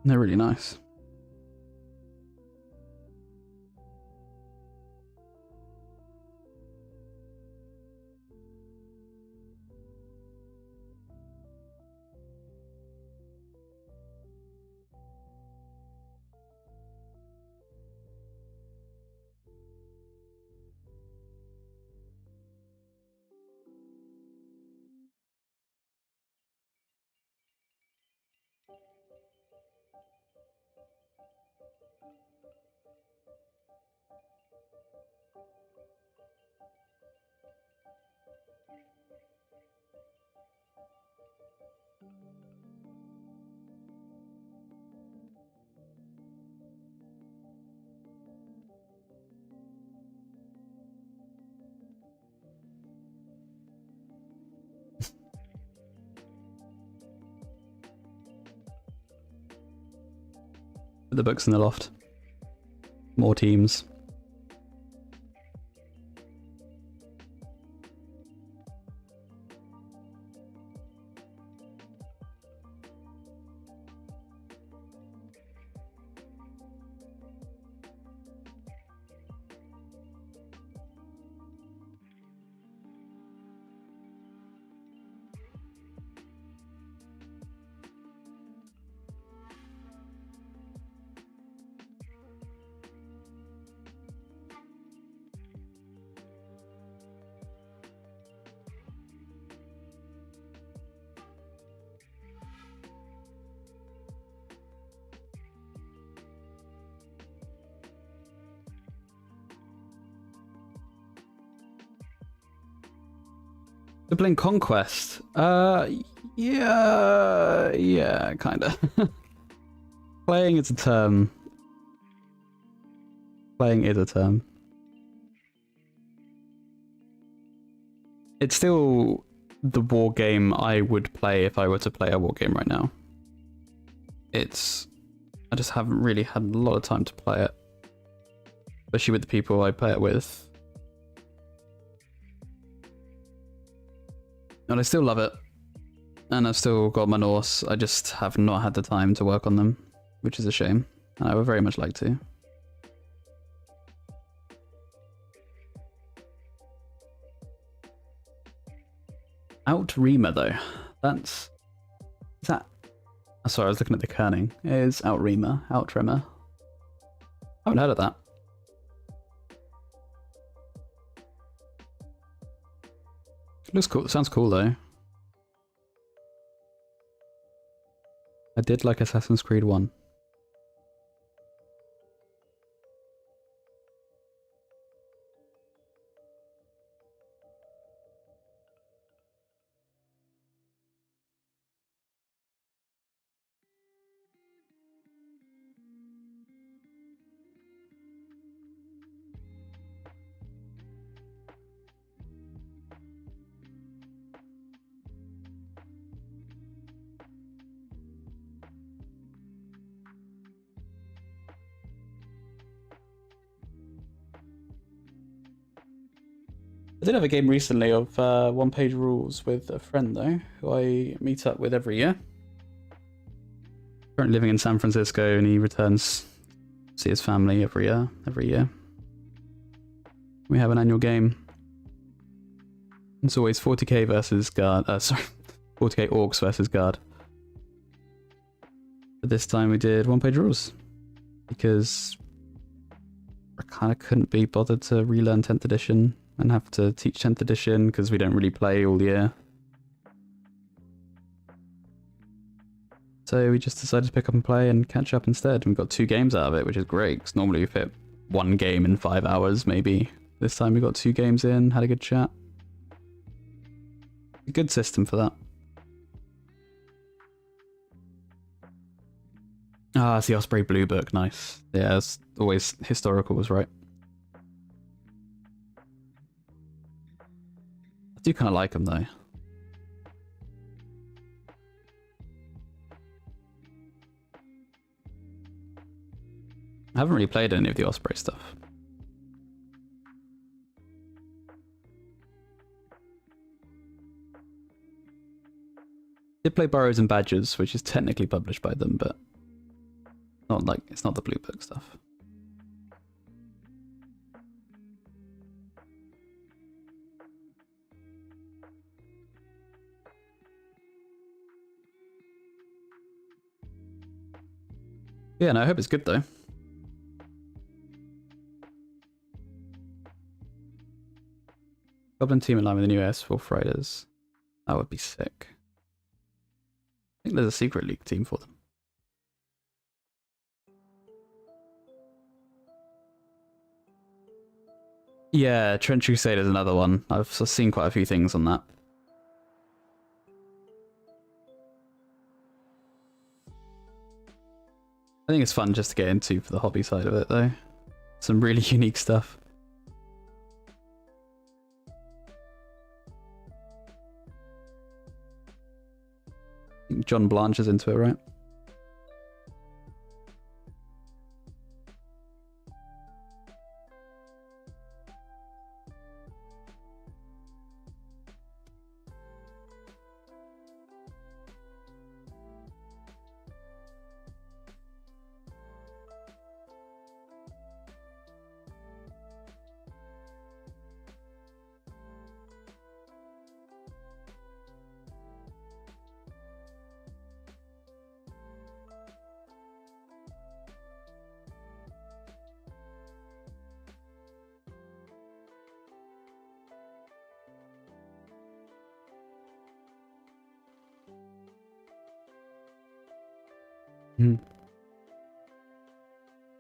They're really nice. Put the books in the loft. More teams. Sibling Conquest. Yeah, kinda. Playing is a term. Playing is a term. It's still the war game I would play if I were to play a war game right now. I just haven't really had a lot of time to play it. Especially with the people I play it with. And I still love it. And I've still got my Norse. I just have not had the time to work on them, which is a shame. And I would very much like to. Outrima though. Is that... Oh, sorry, I was looking at the kerning. It is Outrima. Outrimmer. I haven't heard of that. Looks cool. Sounds cool though. I did like Assassin's Creed 1. I did have a game recently of one-page rules with a friend though, who I meet up with every year. Currently living in San Francisco, and he returns to see his family every year. We have an annual game. It's always 40k versus guard. 40k orcs versus guard. But this time we did one-page rules because I kind of couldn't be bothered to relearn 10th edition. And have to teach 10th edition because we don't really play all year. So we just decided to pick up and play and catch up instead. And we got 2 games out of it, which is great. Because normally we fit 1 game in 5 hours, maybe. This time we got 2 games in, had a good chat. A good system for that. Ah, it's the Osprey Blue Book, nice. Yeah, it's always historical was right. I do kind of like them though. I haven't really played any of the Osprey stuff. Did play Burrows and Badgers, which is technically published by them, but not like it's not the Blue Book stuff. Yeah, no, I hope it's good though. Goblin team in line with the new S4 Fighters. That would be sick. I think there's a secret league team for them. Yeah, Trench Crusade is another one. I've seen quite a few things on that. I think it's fun just to get into for the hobby side of it though. Some really unique stuff. I think John Blanche is into it, right?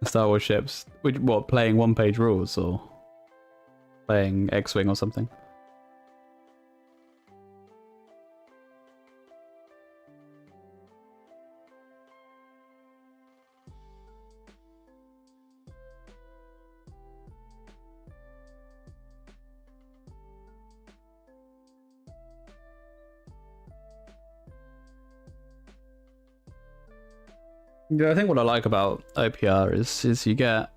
Star Wars ships. What, playing one-page rules or playing X-Wing or something? Yeah, I think what I like about OPR is you get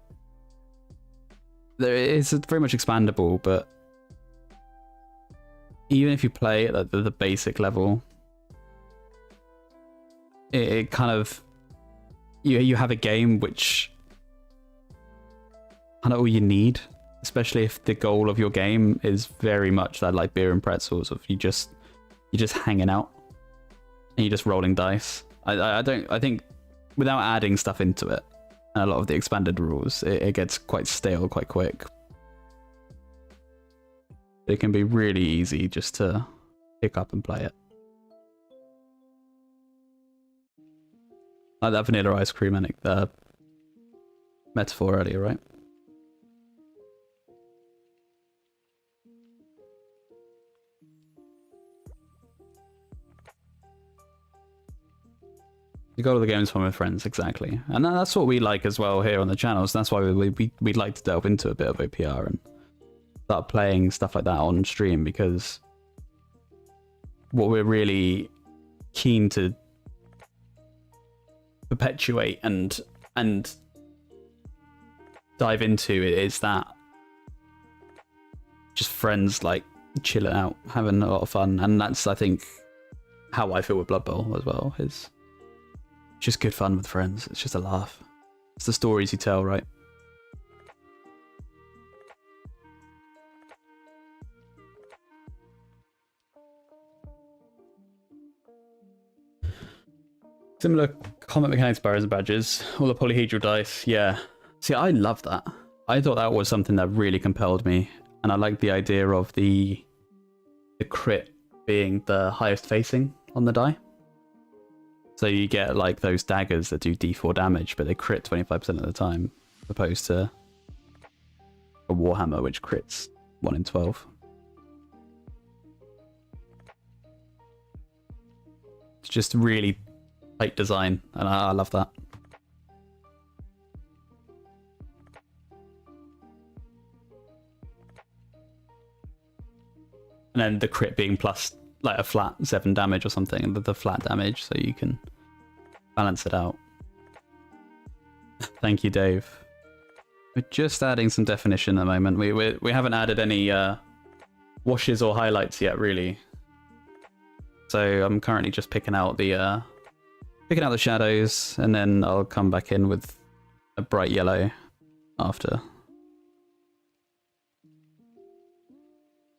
it's very much expandable, but even if you play at the basic level, it kind of you have a game which kind of all you need, especially if the goal of your game is very much that like beer and pretzels of you're just hanging out and you're just rolling dice. I think without adding stuff into it and a lot of the expanded rules, it gets quite stale quite quick. It can be really easy just to pick up and play it. Like that vanilla ice cream metaphor earlier, right? You go to the games fun with friends, exactly. And that's what we like as well here on the channels. That's why we'd like to delve into a bit of OPR and start playing stuff like that on stream, because what we're really keen to perpetuate and dive into is that just friends like chilling out, having a lot of fun. And that's, I think, how I feel with Blood Bowl as well, is just good fun with friends. It's just a laugh. It's the stories you tell, right? Similar combat mechanics, barriers and badges, all the polyhedral dice, yeah. See, I love that. I thought that was something that really compelled me, and I like the idea of the crit being the highest facing on the die. So you get like those daggers that do d4 damage, but they crit 25% of the time, opposed to a Warhammer which crits 1 in 12. It's just really tight design, and I love that. And then the crit being plus like a flat 7 damage or something, and the flat damage, so you can balance it out. Thank you, Dave. We're just adding some definition at the moment. We haven't added any washes or highlights yet, really. So I'm currently just picking out the shadows, and then I'll come back in with a bright yellow after.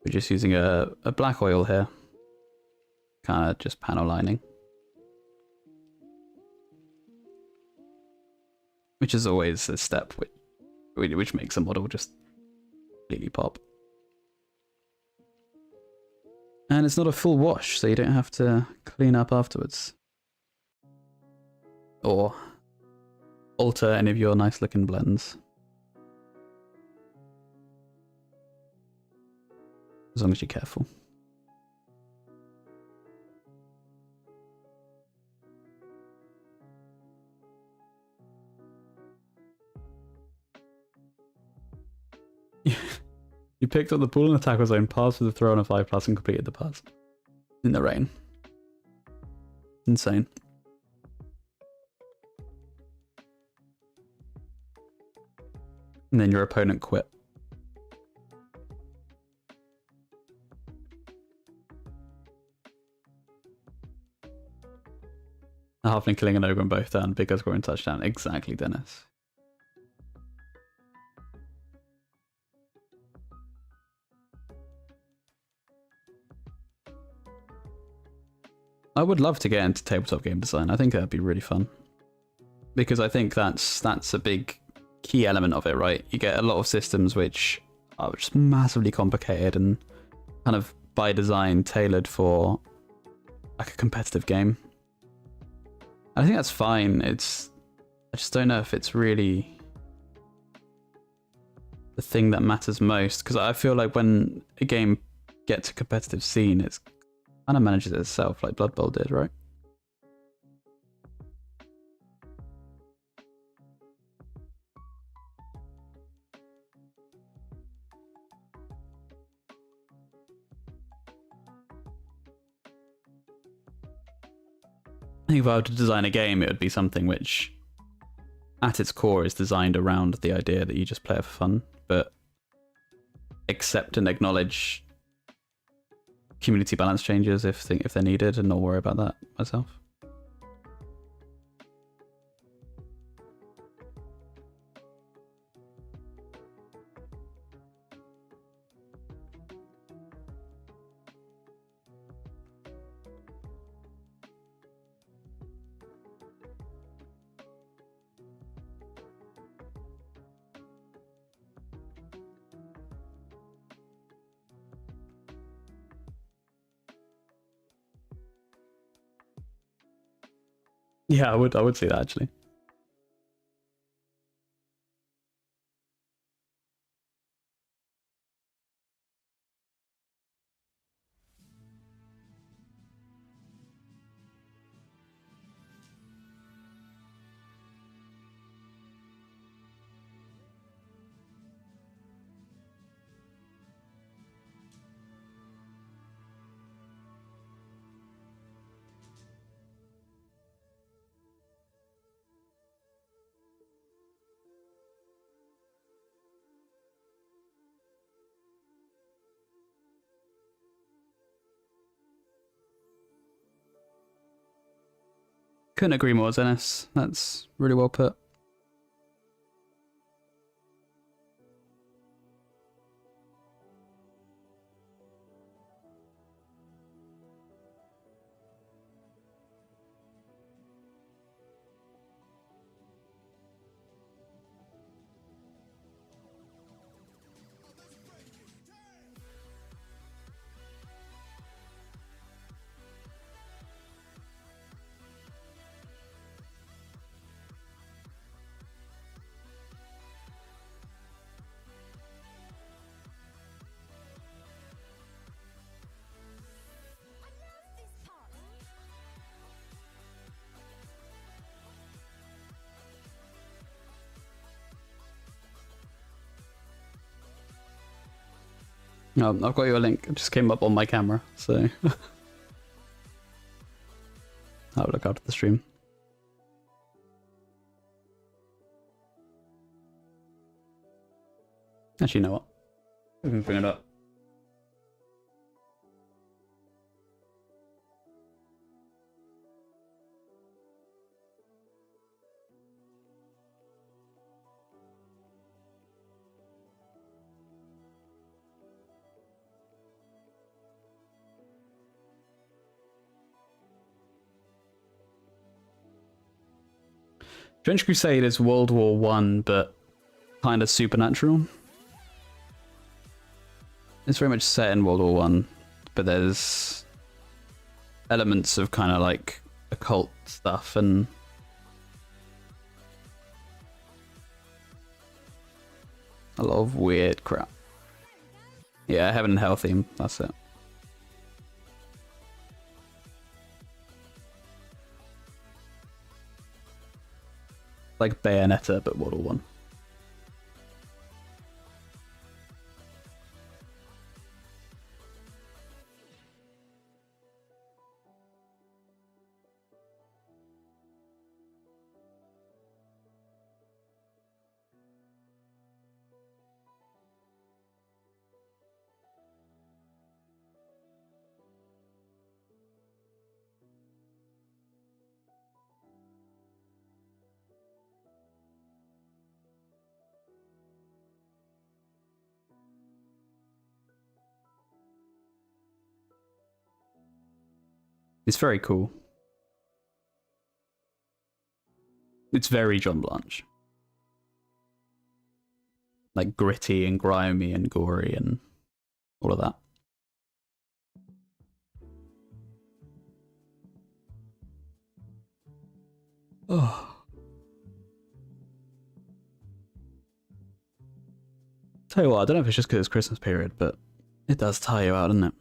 We're just using a black oil here, kind of just panel lining, which is always a step which makes a model just completely pop. And it's not a full wash, so you don't have to clean up afterwards or alter any of your nice looking blends, as long as you're careful. You picked up the ball in the tackle zone, passed with a throw on a 5+ and completed the pass in the rain. Insane. And then your opponent quit. A halfling killing an ogre on both down, big guy scoring touchdown. Exactly, Dennis. I would love to get into tabletop game design. I think that'd be really fun, because I think that's a big key element of it, right? You get a lot of systems which are just massively complicated and kind of by design tailored for like a competitive game. And I think that's fine. I just don't know if it's really the thing that matters most, because I feel like when a game gets a competitive scene, it's kind of manages it itself, like Blood Bowl did, right? I think if I were to design a game, it would be something which, at its core, is designed around the idea that you just play it for fun, but accept and acknowledge community balance changes if they're needed, and not worry about that myself. Yeah, I would see that actually. Couldn't agree more, Zenith. That's really well put. I've got your link. It just came up on my camera, so I'll look after the stream. Actually, you know what? We can bring it up. Trench Crusade is World War One, but kind of supernatural. It's very much set in World War One, but there's elements of kind of like occult stuff and a lot of weird crap. Yeah, Heaven and Hell theme, that's it. Like Bayonetta, but World War One. It's very cool. It's very John Blanche. Like gritty and grimy and gory and all of that. Oh. Tell you what, I don't know if it's just because it's Christmas period, but it does tire you out, doesn't it?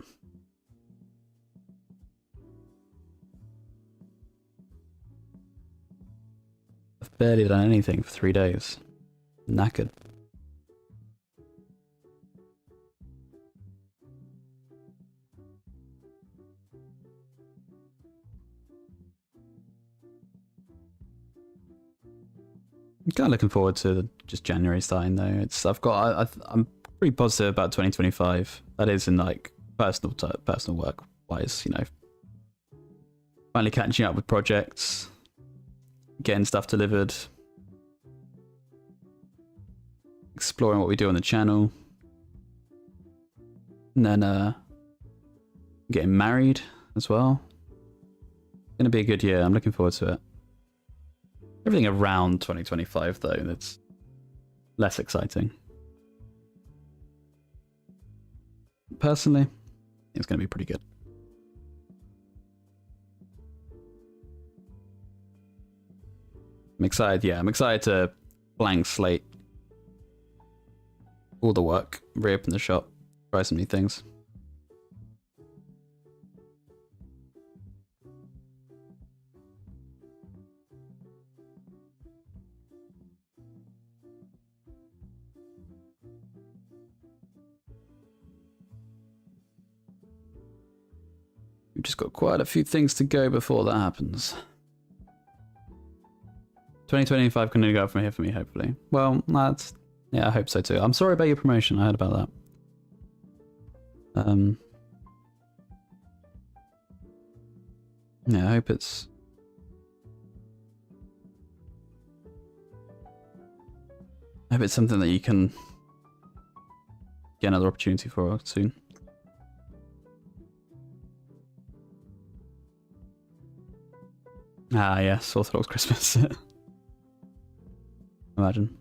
I've barely done anything for 3 days. Knackered. I'm kind of looking forward to just January starting though. I'm pretty positive about 2025. That is in like personal work wise, you know, finally catching up with projects, getting stuff delivered, exploring what we do on the channel, and then getting married as well. Gonna be a good year. I'm looking forward to it. Everything around 2025 though, that's less exciting. Personally, it's gonna be pretty good. I'm excited, yeah, I'm excited to blank slate all the work, reopen the shop, try some new things. We've just got quite a few things to go before that happens. 2025 can only go up from here for me, hopefully. Well, that's... yeah, I hope so too. I'm sorry about your promotion, I heard about that. Yeah, I hope it's... I hope it's something that you can get another opportunity for soon. Ah, yes, Orthodox Christmas. Imagine.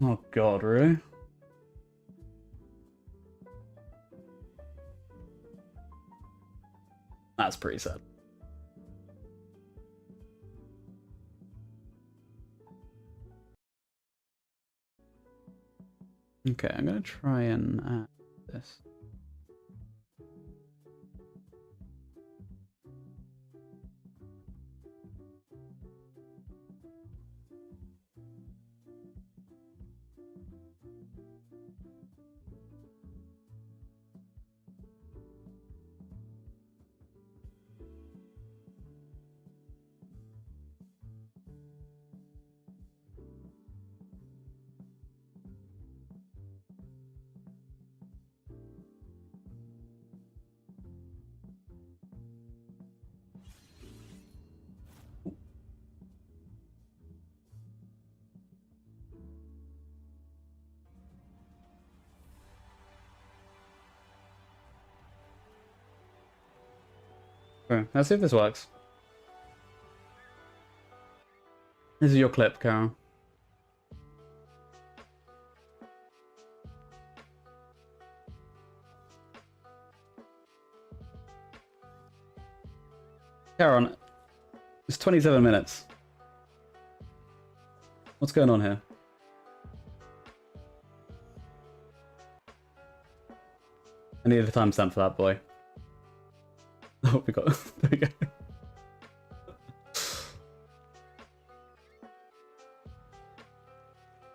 Oh god, really? That's pretty sad. Okay, I'm gonna try and add this. Okay, let's see if this works. This is your clip, Carol. Karen, it's 27 minutes. What's going on here? I need a timestamp for that, boy. Oh, we got... there we go.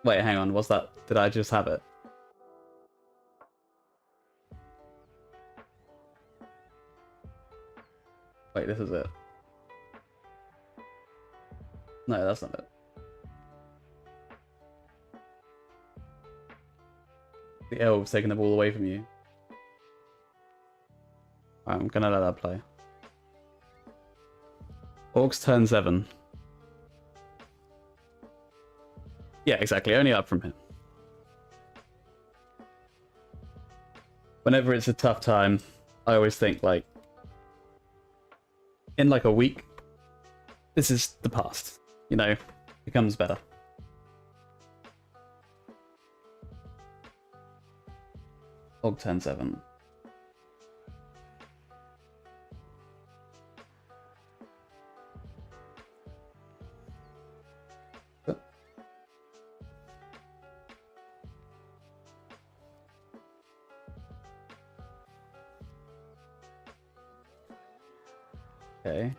Wait, hang on. What's that? Did I just have it? Wait, this is it. No, that's not it. The elves taking the ball away from you. I'm gonna let that play. Orcs turn 7. Yeah, exactly. Only up from here. Whenever it's a tough time, I always think, like, in like a week, this is the past. You know, it becomes better. Orc turn 7. Okay.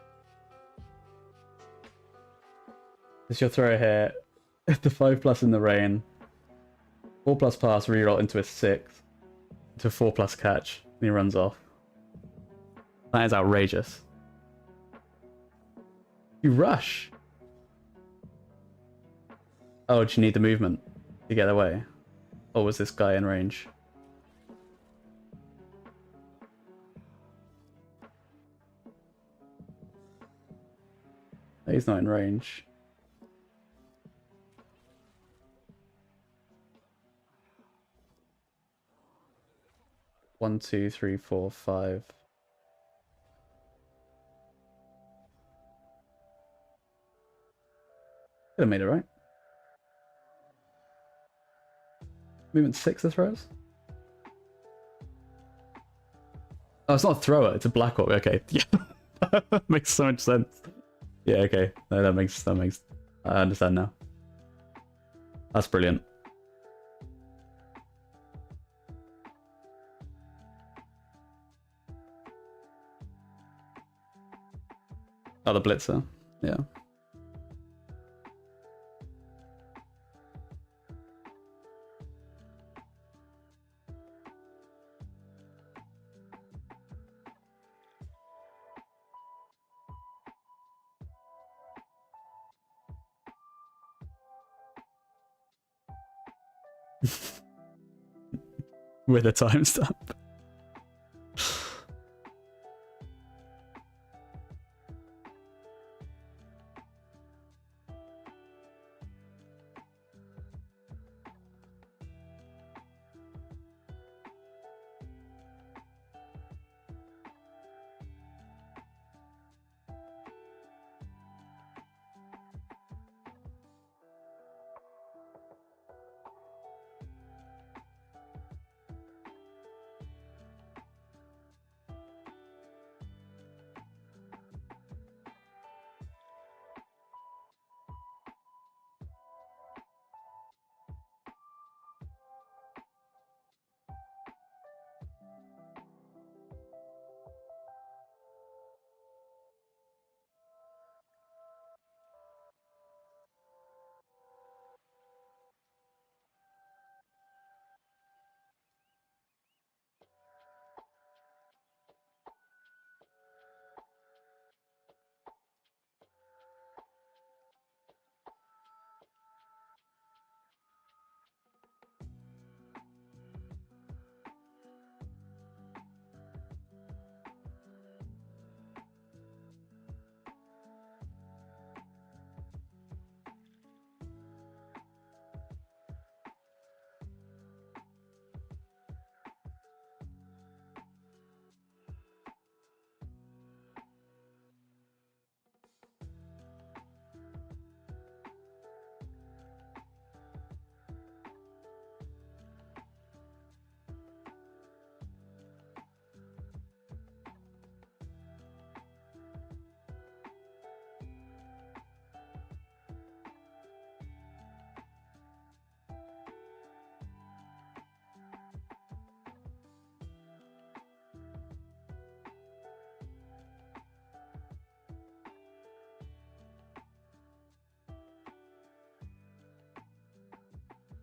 This your throw here. The 5+ in the rain. 4+ pass, reroll into a 6. Into a 4+ catch. And he runs off. That is outrageous. You rush. Oh, do you need the movement to get away? Or was this guy in range? He's not in range. One, two, three, four, five. Could have made it, right? Movement 6 the throws? Oh, it's not a thrower, it's a black orc. Okay, yeah. Makes so much sense. Yeah, okay. No, that makes I understand now. That's brilliant. Oh, the blitzer. Yeah. With a timestamp.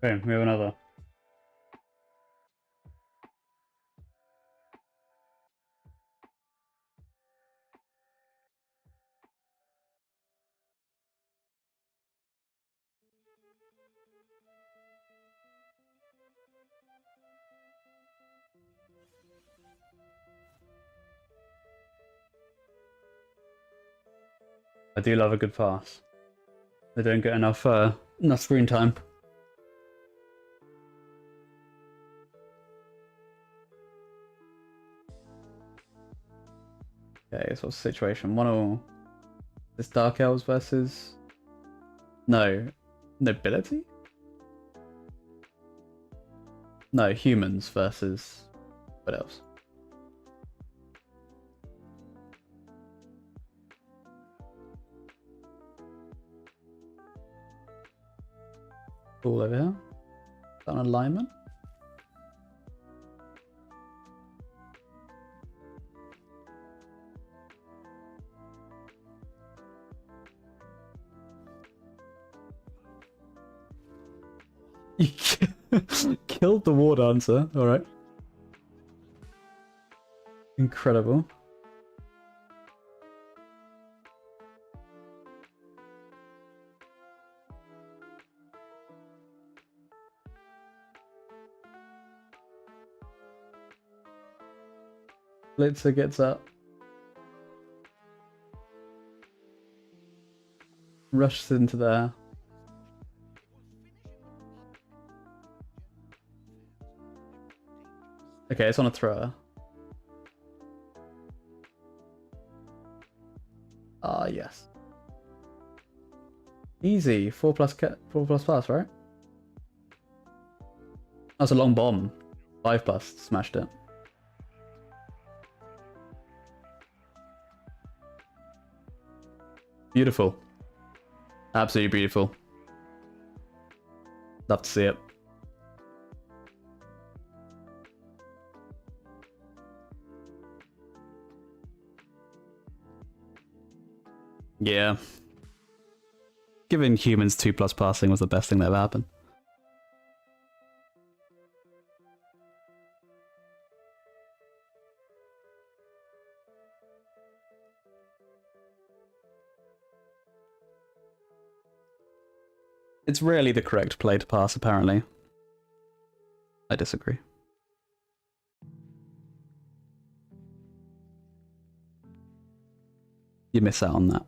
Okay, we have another. I do love a good pass. They don't get enough screen time. Okay, so what's the situation? One or this Dark Elves versus no nobility? No, humans versus what else? All over here. Is that an alignment? You killed the war dancer. All right. Incredible. Blitzer gets up. Rushes into there. Okay, it's on a thrower. Ah, yes. Easy. 4 plus pass, right? That's a long bomb. 5 plus. Smashed it. Beautiful. Absolutely beautiful. Love to see it. Yeah. Giving humans 2 plus passing was the best thing that ever happened. It's rarely the correct play to pass, apparently. I disagree. You miss out on that.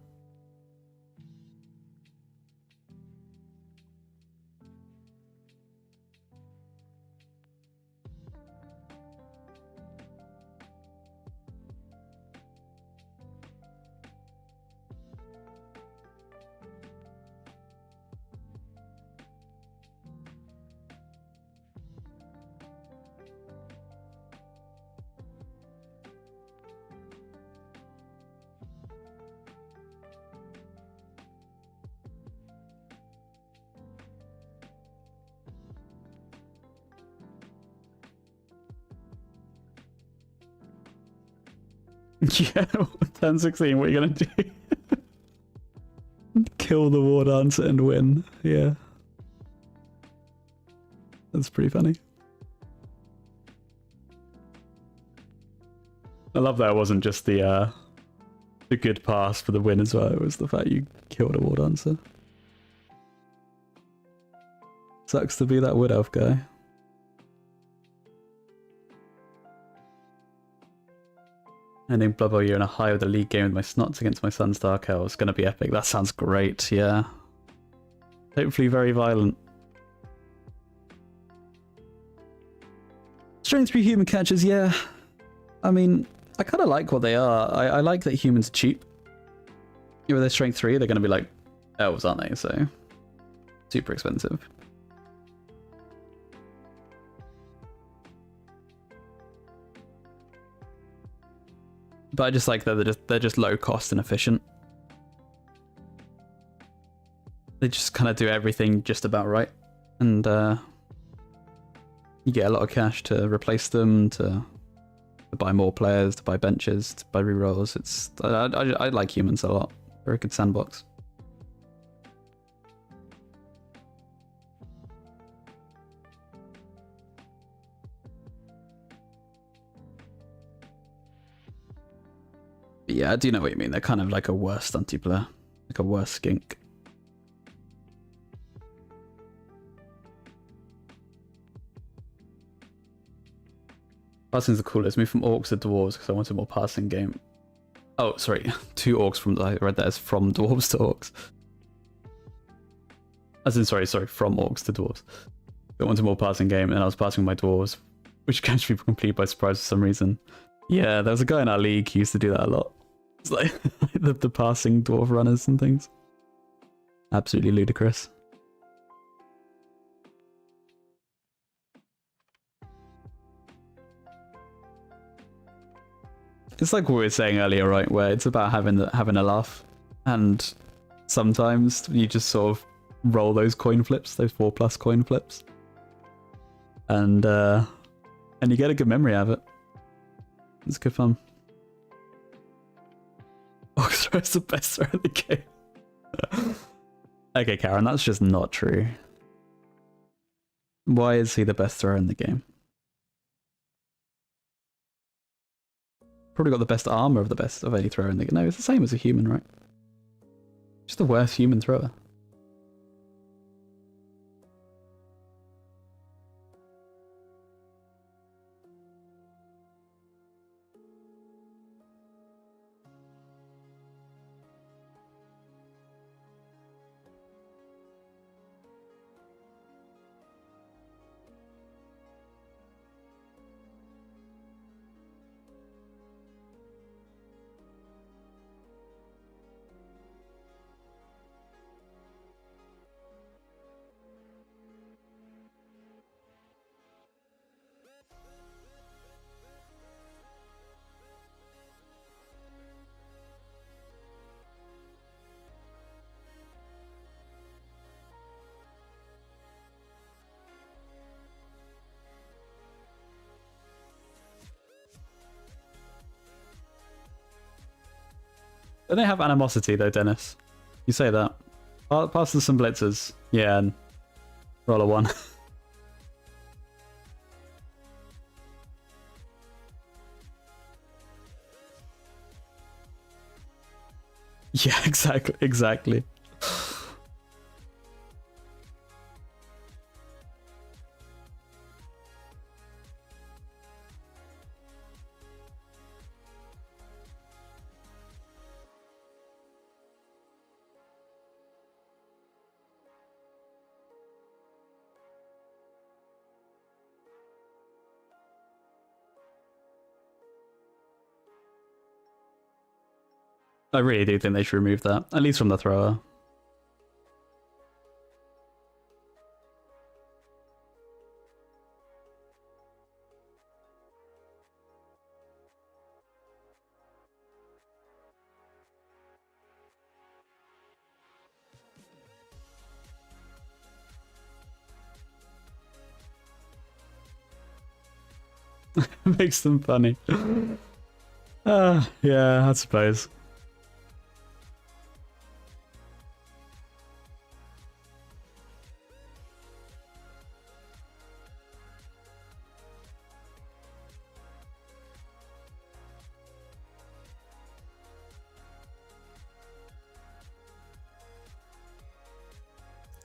Yeah, 10-16, what are you gonna do? Kill the war dancer and win. Yeah. That's pretty funny. I love that it wasn't just the good pass for the win as well, it was the fact you killed a war dancer. Sucks to be that wood elf guy. Ending Blood Bowl year in a high with the league game with my snots against my son's Dark Elves. Gonna be epic. That sounds great, yeah. Hopefully very violent. Strength 3 human catchers, yeah. I mean, I kind of like what they are. I like that humans are cheap. With their strength 3, they're gonna be like elves, aren't they? So, super expensive. But I just like that they're just low cost and efficient. They just kind of do everything just about right, and you get a lot of cash to replace them, to buy more players, to buy benches, to buy rerolls. It's I like humans a lot. They're a good sandbox. But yeah, I do know what you mean. They're kind of like a worse stunty player, like a worse skink. Passing's the coolest. Move from orcs to dwarves because I want a more passing game. Oh, sorry. 2 orcs from... I read that as from dwarves to orcs. As in, sorry, from orcs to dwarves. I wanted a more passing game, and I was passing my dwarves, which catch people completely by surprise for some reason. Yeah, there was a guy in our league who used to do that a lot. It's like the passing dwarf runners and things. Absolutely ludicrous. It's like what we were saying earlier, right? Where it's about having a laugh, and sometimes you just sort of roll those coin flips, those 4+ coin flips, and you get a good memory out of it. It's good fun. Oxthrow is the best throw in the game. Okay, Karen, that's just not true. Why is he the best thrower in the game? Probably got the best armor of the best of any thrower in the game. No, it's the same as a human, right? Just the worst human thrower. Don't they have animosity though, Dennis? You say that. Pass them some blitzers. Yeah, and roll a 1. Yeah, exactly. I really do think they should remove that, at least from the thrower. Makes them funny. Yeah, I suppose.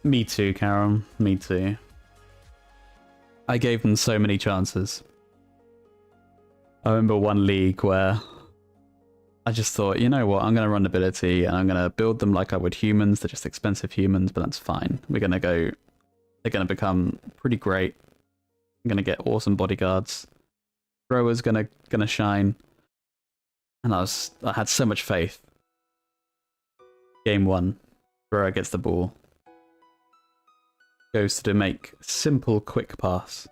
Me too, Karen. Me too. I gave them so many chances. I remember one league where I just thought, you know what, I'm going to run ability and I'm going to build them like I would humans. They're just expensive humans, but that's fine. We're going to go... They're going to become pretty great. I'm going to get awesome bodyguards. Thrower's going to shine. And I had so much faith. Game 1. Thrower gets the ball. Goes to make simple, quick pass.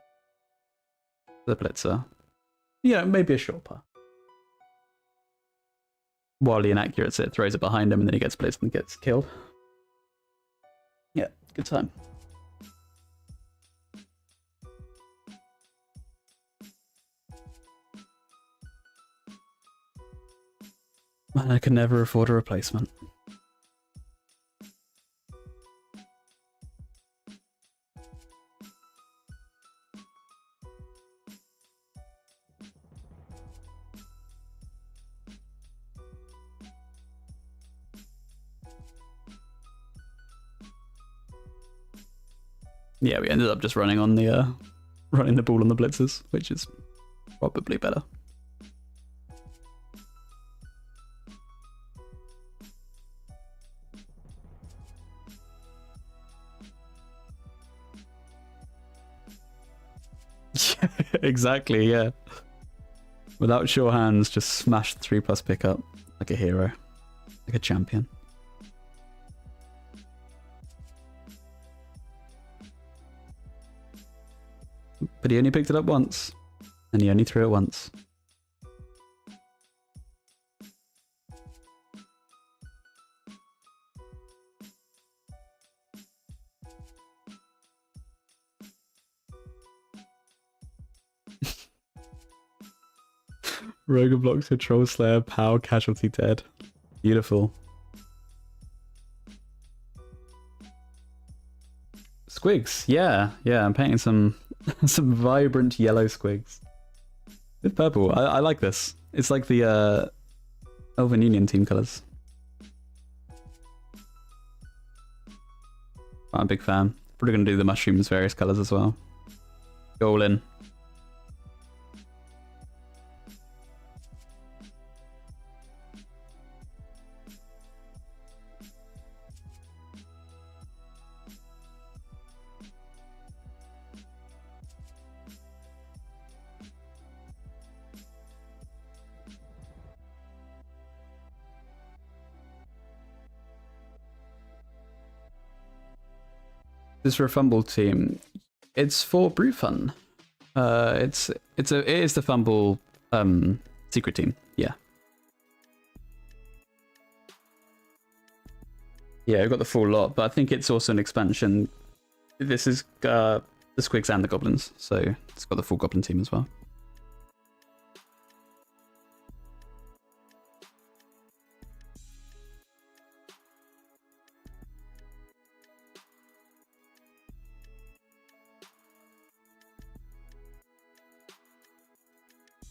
The blitzer. Yeah, maybe a short pass. Wildly inaccurate, so it throws it behind him and then he gets blitzed and gets killed. Yeah, good time. Man, I could never afford a replacement. Yeah, we ended up just running on the running the ball on the blitzers, which is probably better. Yeah, exactly, yeah. Without sure hands, just smash the 3+ pickup like a hero, like a champion. But he only picked it up once, and he only threw it once. Rogue blocks Control Slayer, Power, Casualty dead. Beautiful. Squigs, yeah, I'm painting some some vibrant yellow squigs. With purple, I like this. It's like the Elven Union team colours. I'm a big fan. Probably gonna do the mushrooms various colours as well. Go all in. This Refumble team, it's for Brutefun. It is the Fumble secret team. Yeah. Yeah, I've got the full lot, but I think it's also an expansion. This is the Squigs and the Goblins, so it's got the full Goblin team as well.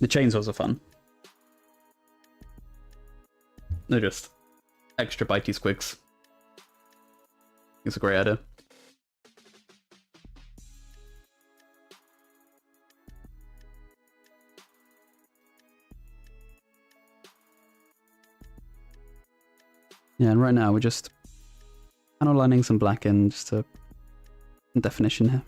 The chainsaws are fun. They're just extra bitey squigs. It's a great idea. Yeah, and right now we're just panel lining some black in just to definition here.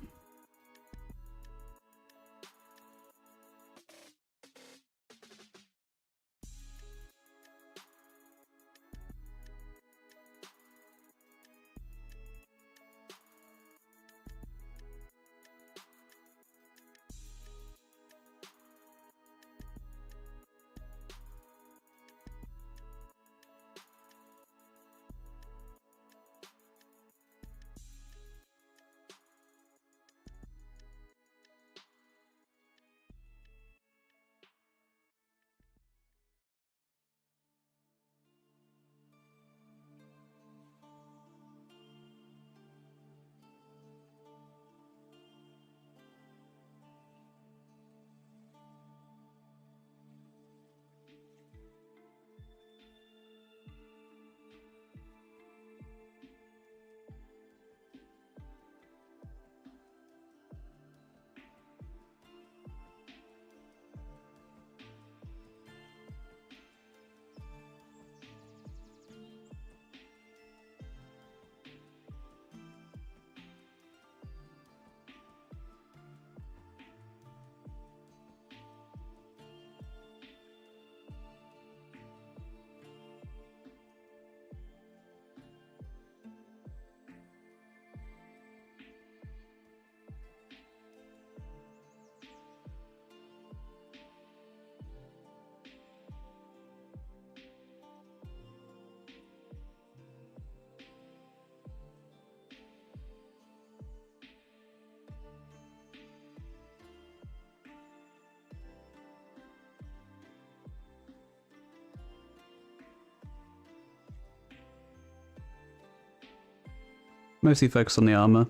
Mostly focused on the armor.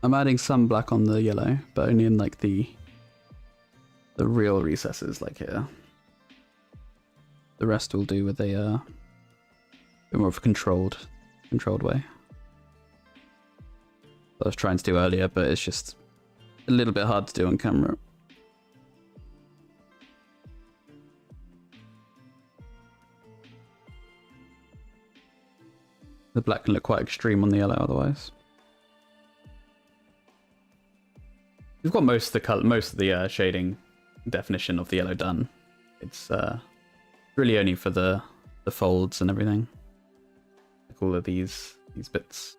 I'm adding some black on the yellow, but only in like the real recesses, like here. The rest will do with a bit more of a controlled way. I was trying to do earlier, but it's just a little bit hard to do on camera. The black can look quite extreme on the yellow otherwise. We've got most of the color, most of the shading definition of the yellow done. It's really only for the folds and everything. Like all of these bits.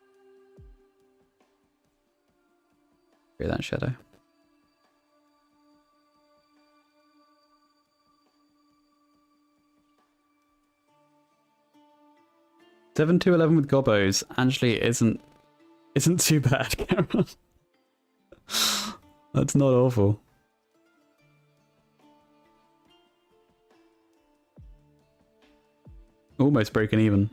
Create that shadow. Seven to 11 with gobos actually isn't too bad, Cameron. That's not awful. Almost breaking even.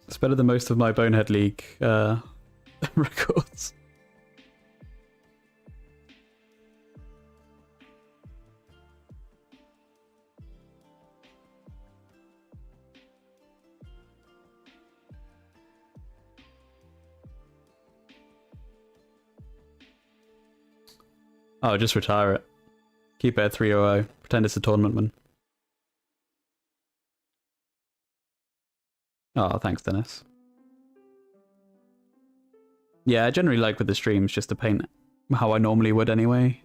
It's better than most of my Bonehead League records. Oh, just retire it. Keep it at 300. Pretend it's a tournament win. Oh, thanks, Dennis. Yeah, I generally like with the streams just to paint how I normally would anyway.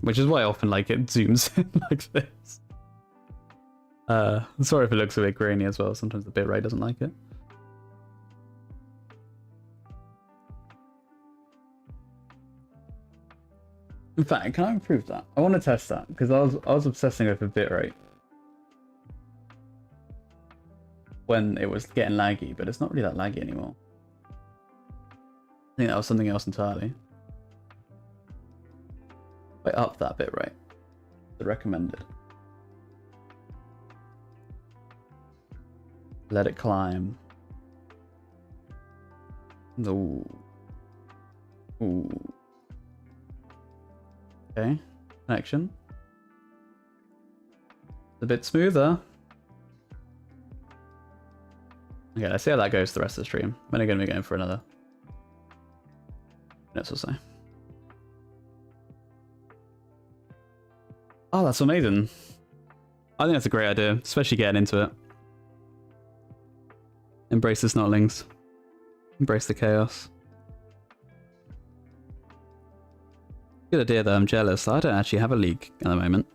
Which is why I often like it zooms in like this. Sorry if it looks a bit grainy as well. Sometimes the bitrate doesn't like it. In fact, can I improve that? I want to test that because I was obsessing over bitrate when it was getting laggy, but it's not really that laggy anymore. I think that was something else entirely. I up that bitrate. The recommended. Let it climb. No. Ooh. Okay, connection. A bit smoother. Okay, let's see how that goes the rest of the stream. We're only going to be going for another minutes or so. Oh, that's amazing. I think that's a great idea, especially getting into it. Embrace the snotlings. Embrace the chaos. Good idea though, I'm jealous. I don't actually have a league at the moment.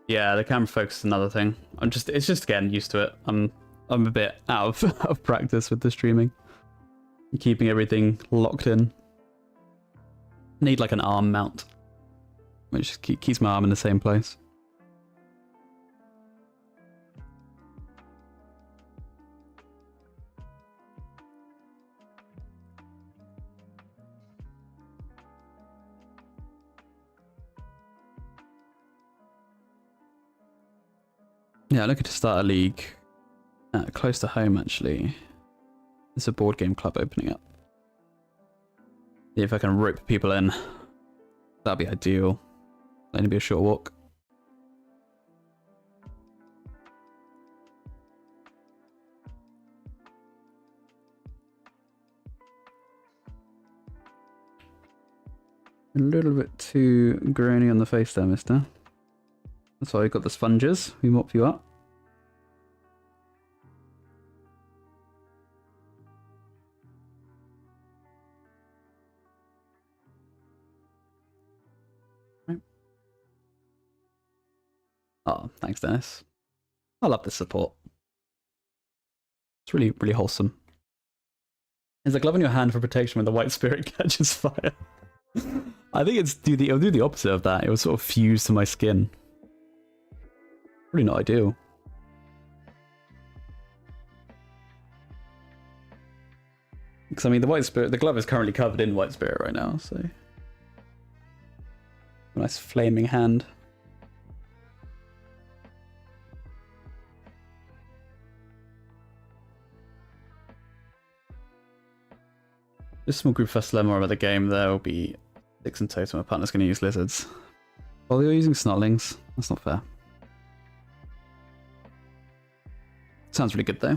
Yeah, the camera focus is another thing. It's just getting used to it. I'm a bit out of practice with the streaming. Keeping everything locked in. Need like an arm mount, which keeps my arm in the same place. Yeah, looking to start a league close to home actually. There's a board game club opening up. See if I can rope people in. That'd be ideal. Only be a short walk. A little bit too grainy on the face there, mister. That's why we got the sponges. We mop you up. Right. Oh, thanks, Dennis. I love this support. It's really, really wholesome. There's a glove in your hand for protection when the white spirit catches fire. I think it'll do the opposite of that. It will sort of fuse to my skin. Really not ideal. Because I mean, the glove is currently covered in white spirit right now, so a nice flaming hand. This small group first learn more about the game. There will be 6 in total. My partner's going to use lizards. Well, you're using snotlings. That's not fair. Sounds really good though.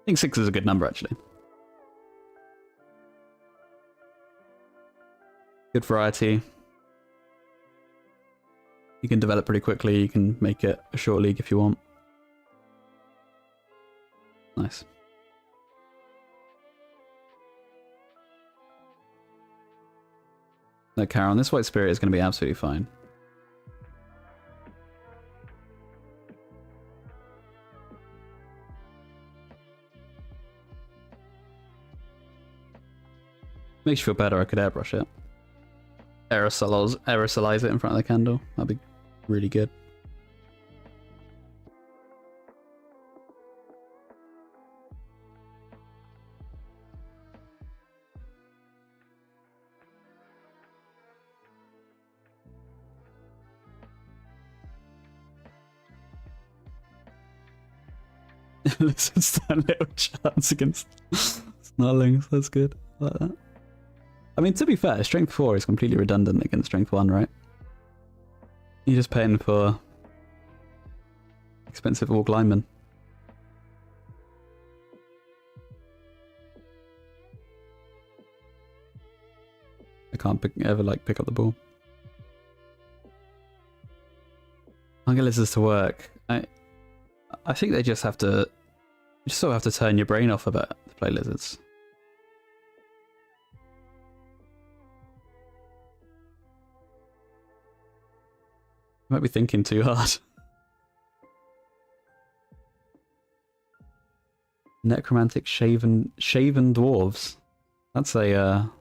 I think 6 is a good number actually. Good variety. You can develop pretty quickly. You can make it a short league if you want. Nice. No, Karen, this white spirit is going to be absolutely fine. Makes you feel better. I could airbrush it. Aerosolize it in front of the candle. That'd be really good. Listen, stand little chance against snarlings. That's good. I like that. I mean, to be fair, strength 4 is completely redundant against strength 1, right? You're just paying for expensive orc linemen. I can't ever pick up the ball. I'll get lizards to work. I think they just have to. You just sort of have to turn your brain off a bit to play lizards. You might be thinking too hard. Necromantic shaven dwarves. That's a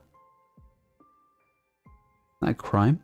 crime.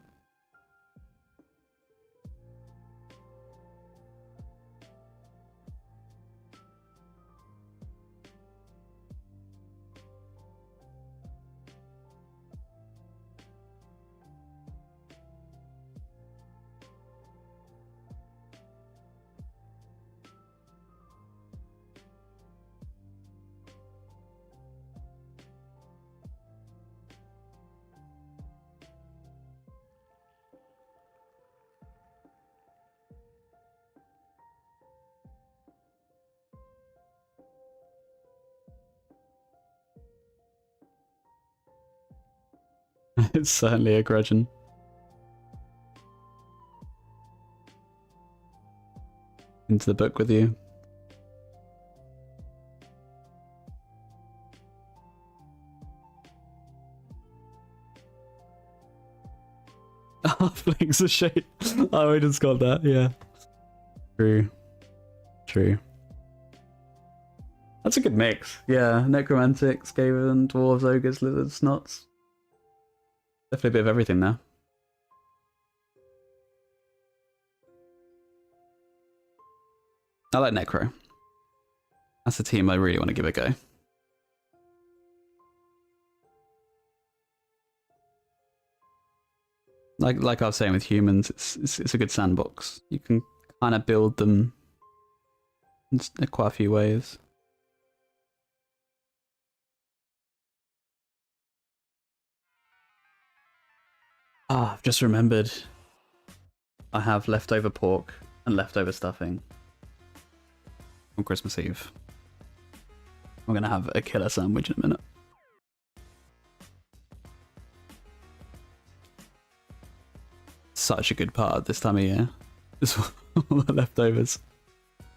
It's certainly a grudgeon. Into the book with you. Halflings are shape. Oh, we just got that, yeah. True. True. That's a good mix. Yeah, necromantic, skaven, dwarves, ogres, lizards, snots. Definitely a bit of everything now. I like Necro. That's a team I really want to give a go. Like I was saying with humans, it's a good sandbox. You can kind of build them in quite a few ways. Ah, I've just remembered. I have leftover pork and leftover stuffing on Christmas Eve. I'm gonna have a killer sandwich in a minute. Such a good part this time of year. Just all the leftovers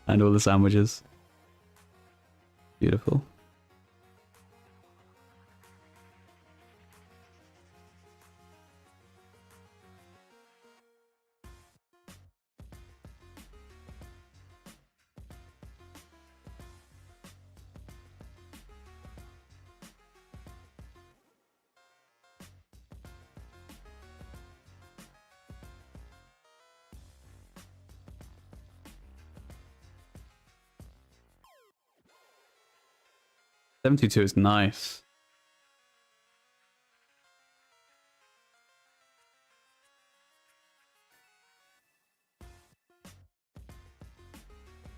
and all the sandwiches. Beautiful. $72 is nice.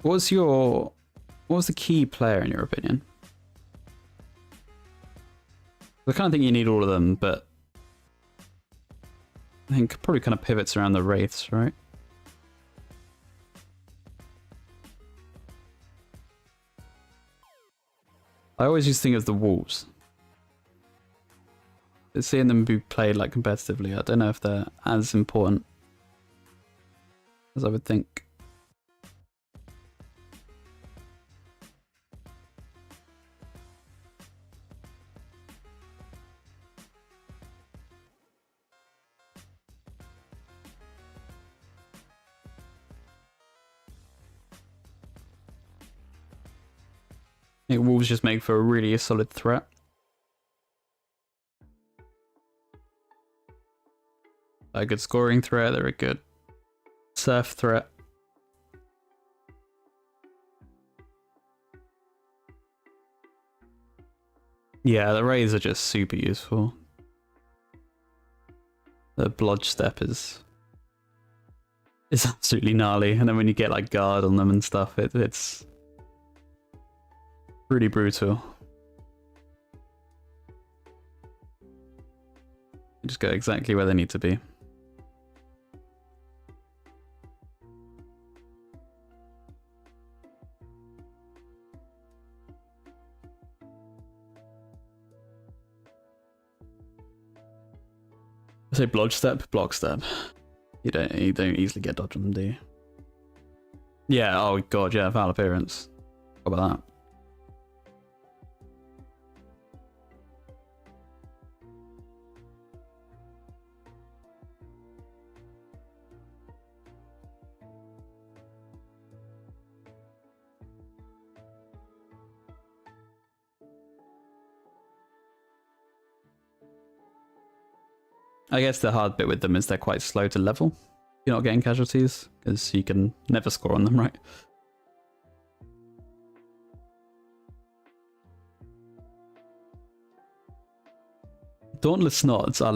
What was the key player in your opinion? I kind of think you need all of them, but I think probably kind of pivots around the wraiths, right? I always used to think of the wolves. Seeing them be played like competitively, I don't know if they're as important as I would think. I think wolves just make for a really solid threat. A good scoring threat, they're a good surf threat. Yeah, the rays are just super useful. The blodge step is absolutely gnarly, and then when you get like guard on them and stuff, it's pretty brutal. You just go exactly where they need to be. I say blodge step, block step. You don't easily get dodge them, do you? Yeah, oh god, yeah, foul appearance. What about that? I guess the hard bit with them is they're quite slow to level. You're not getting casualties, because you can never score on them, right? Dauntless Snots are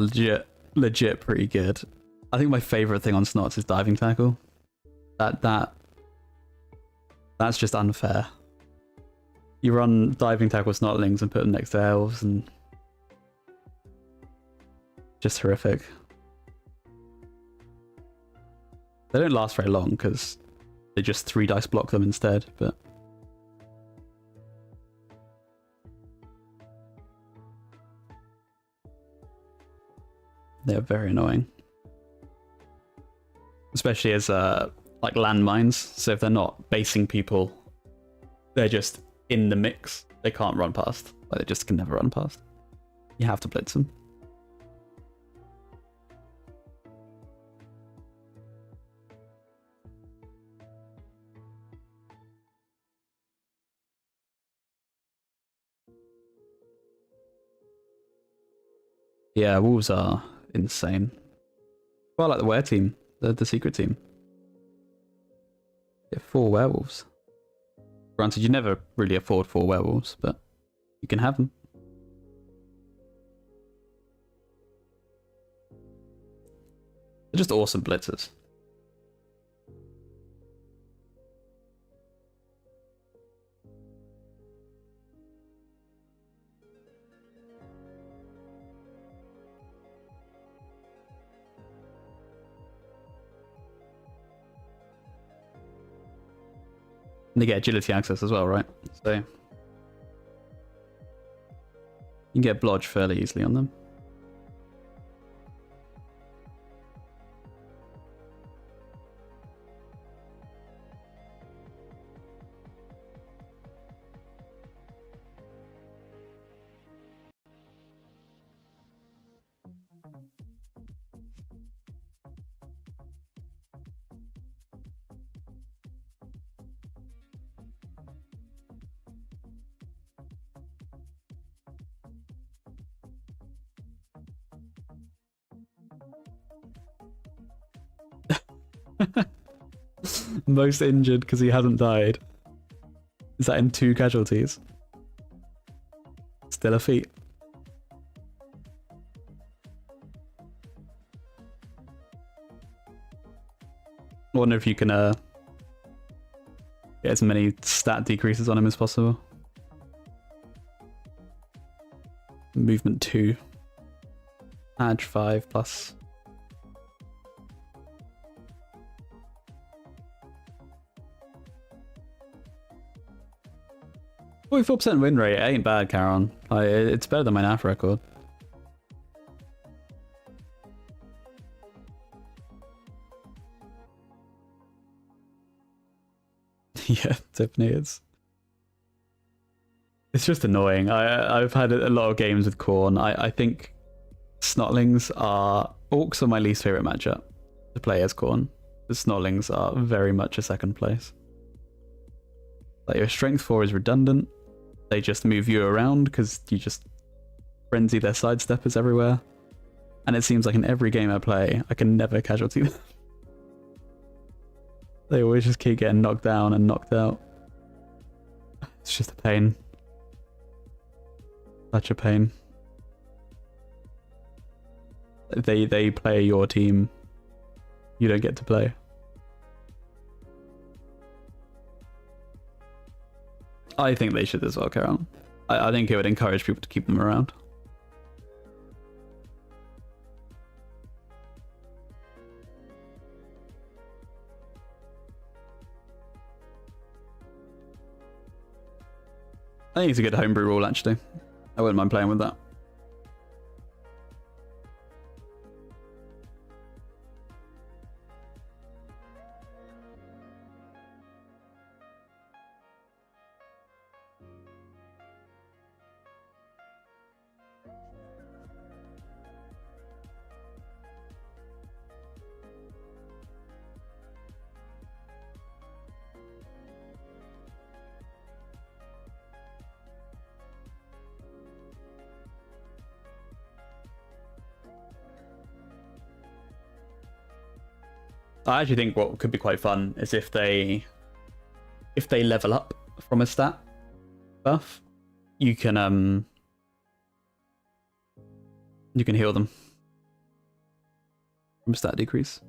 legit pretty good. I think my favourite thing on Snots is diving tackle. That's just unfair. You run diving tackle Snotlings and put them next to elves and just horrific. They don't last very long because they just 3 dice block them instead, but They're very annoying. Especially as like landmines. So if they're not basing people, they're just in the mix. They can't run past. Like they just can never run past. You have to blitz them. Yeah, wolves are insane. Well, like the were team, the secret team. You have 4 werewolves. Granted, you never really afford 4 werewolves, but you can have them. They're just awesome blitzers. And they get agility access as well, right? So you can get blodge fairly easily on them. Most injured because he hasn't died. Is that in 2 casualties? Still a feat. I wonder if you can get as many stat decreases on him as possible. Movement 2. Edge 5 plus. 44% win rate, it ain't bad, Charon. It's better than my NAF record. Yeah, definitely is. It's just annoying. I've had a lot of games with Khorne. I think Snotlings are... Orcs are my least favourite matchup to play as Khorne. The Snotlings are very much a second place. Like your strength 4 is redundant. They just move you around because you just frenzy their sidesteppers everywhere. And it seems like in every game I play, I can never casualty them. They always just keep getting knocked down and knocked out. It's just a pain. Such a pain. They play your team. You don't get to play. I think they should as well, Carol. I think it would encourage people to keep them around. I think it's a good homebrew rule, actually. I wouldn't mind playing with that. I actually think what could be quite fun is if they level up from a stat buff, you can heal them from stat decrease.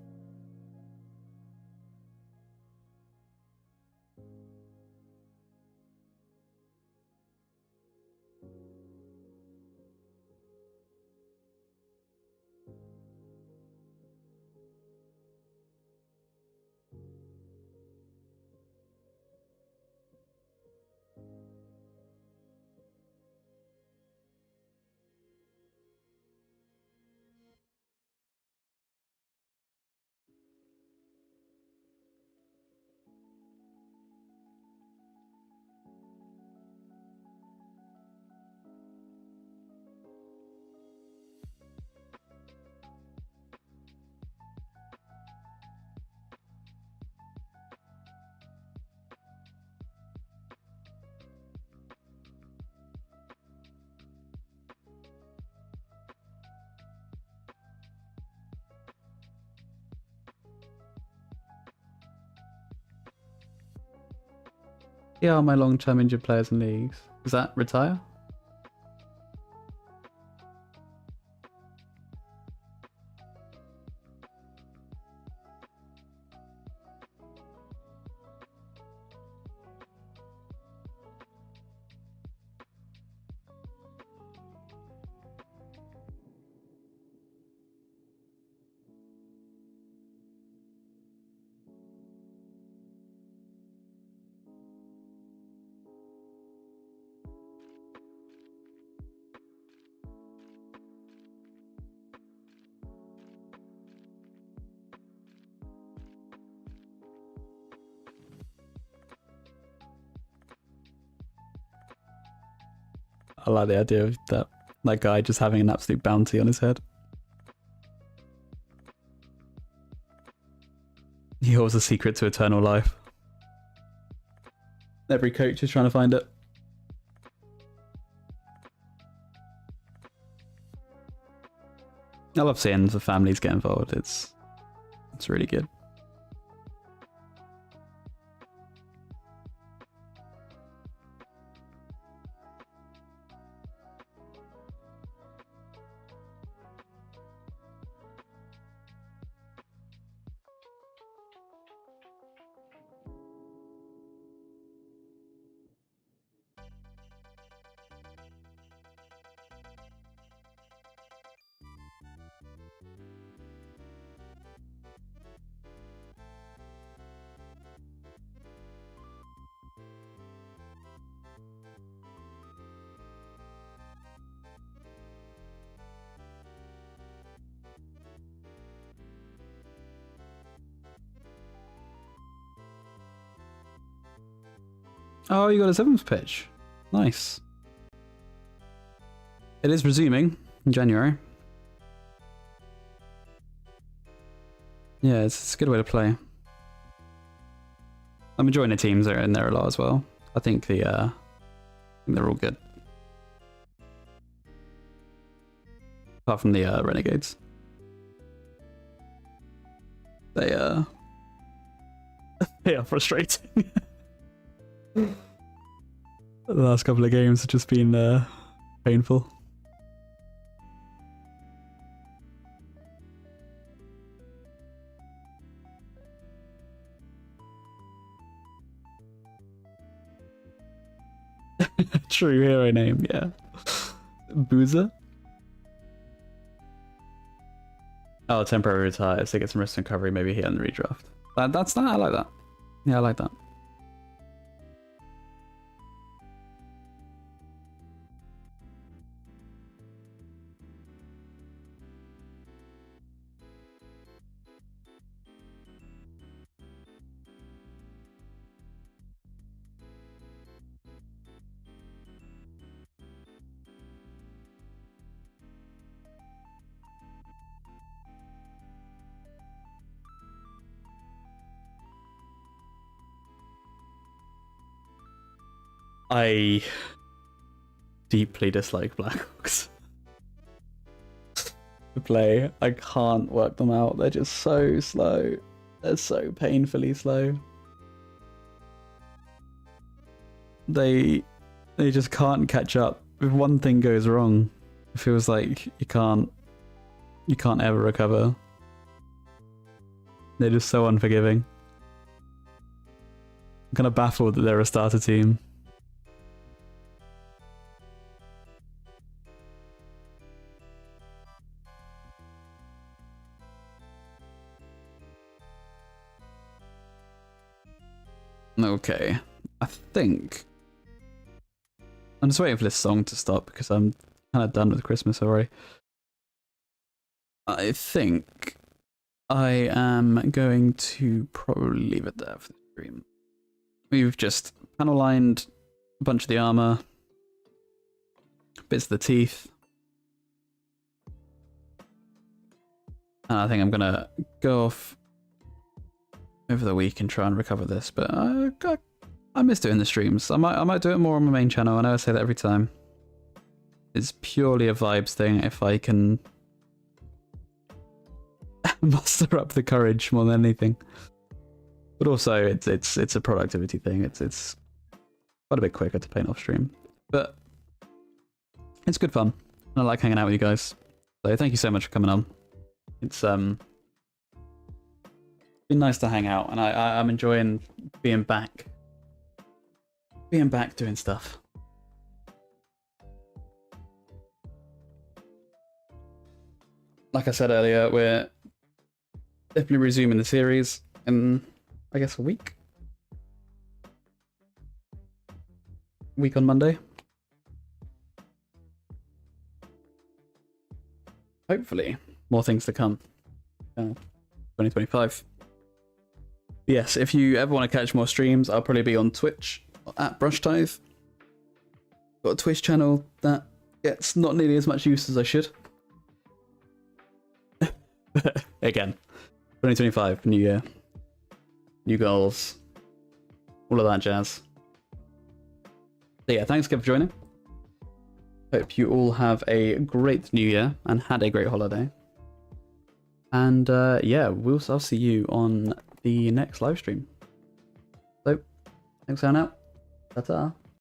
Here are my long-term injured players in leagues. Is that retire? I like the idea of that guy just having an absolute bounty on his head. He holds a secret to eternal life. Every coach is trying to find it. I love seeing the families get involved. It's really good. Oh, you got a 7th pitch. Nice. It is resuming in January. Yeah, it's a good way to play. I'm enjoying the teams that are in there a lot as well. I think they're all good. Apart from the Renegades. They are frustrating. The last couple of games have just been painful. True hero name, yeah. Boozer? Oh, temporary retire, so get some rest and recovery, maybe hit on the redraft. That's that, I like that. Yeah, I like that. I deeply dislike Blackhawks to play. I can't work them out. They're just so slow. They're so painfully slow. They just can't catch up. If one thing goes wrong, it feels like you can't ever recover. They're just so unforgiving. I'm kind of baffled that they're a starter team. Okay, I think I'm just waiting for this song to stop because I'm kind of done with Christmas already. I think I am going to probably leave it there for the stream. We've just panel lined a bunch of the armor, bits of the teeth. And I think I'm gonna go off over the week and try and recover this, but I miss doing the streams. I might do it more on my main channel. I know I say that every time. It's purely a vibes thing if I can muster up the courage more than anything. But also it's a productivity thing. It's quite a bit quicker to paint off stream. But it's good fun. I like hanging out with you guys. So thank you so much for coming on. It's been nice to hang out, and I'm enjoying being back. Being back doing stuff. Like I said earlier, we're definitely resuming the series in, I guess, a week. Week on Monday. Hopefully, more things to come. 2025. Yes, if you ever want to catch more streams, I'll probably be on Twitch at Brushtithe. Got a Twitch channel that gets not nearly as much use as I should. Again, 2025, new year, new goals, all of that jazz. So yeah, thanks again for joining. Hope you all have a great new year and had a great holiday. And yeah, I'll see you on the next live stream. So, thanks for hanging out. Ta-ta.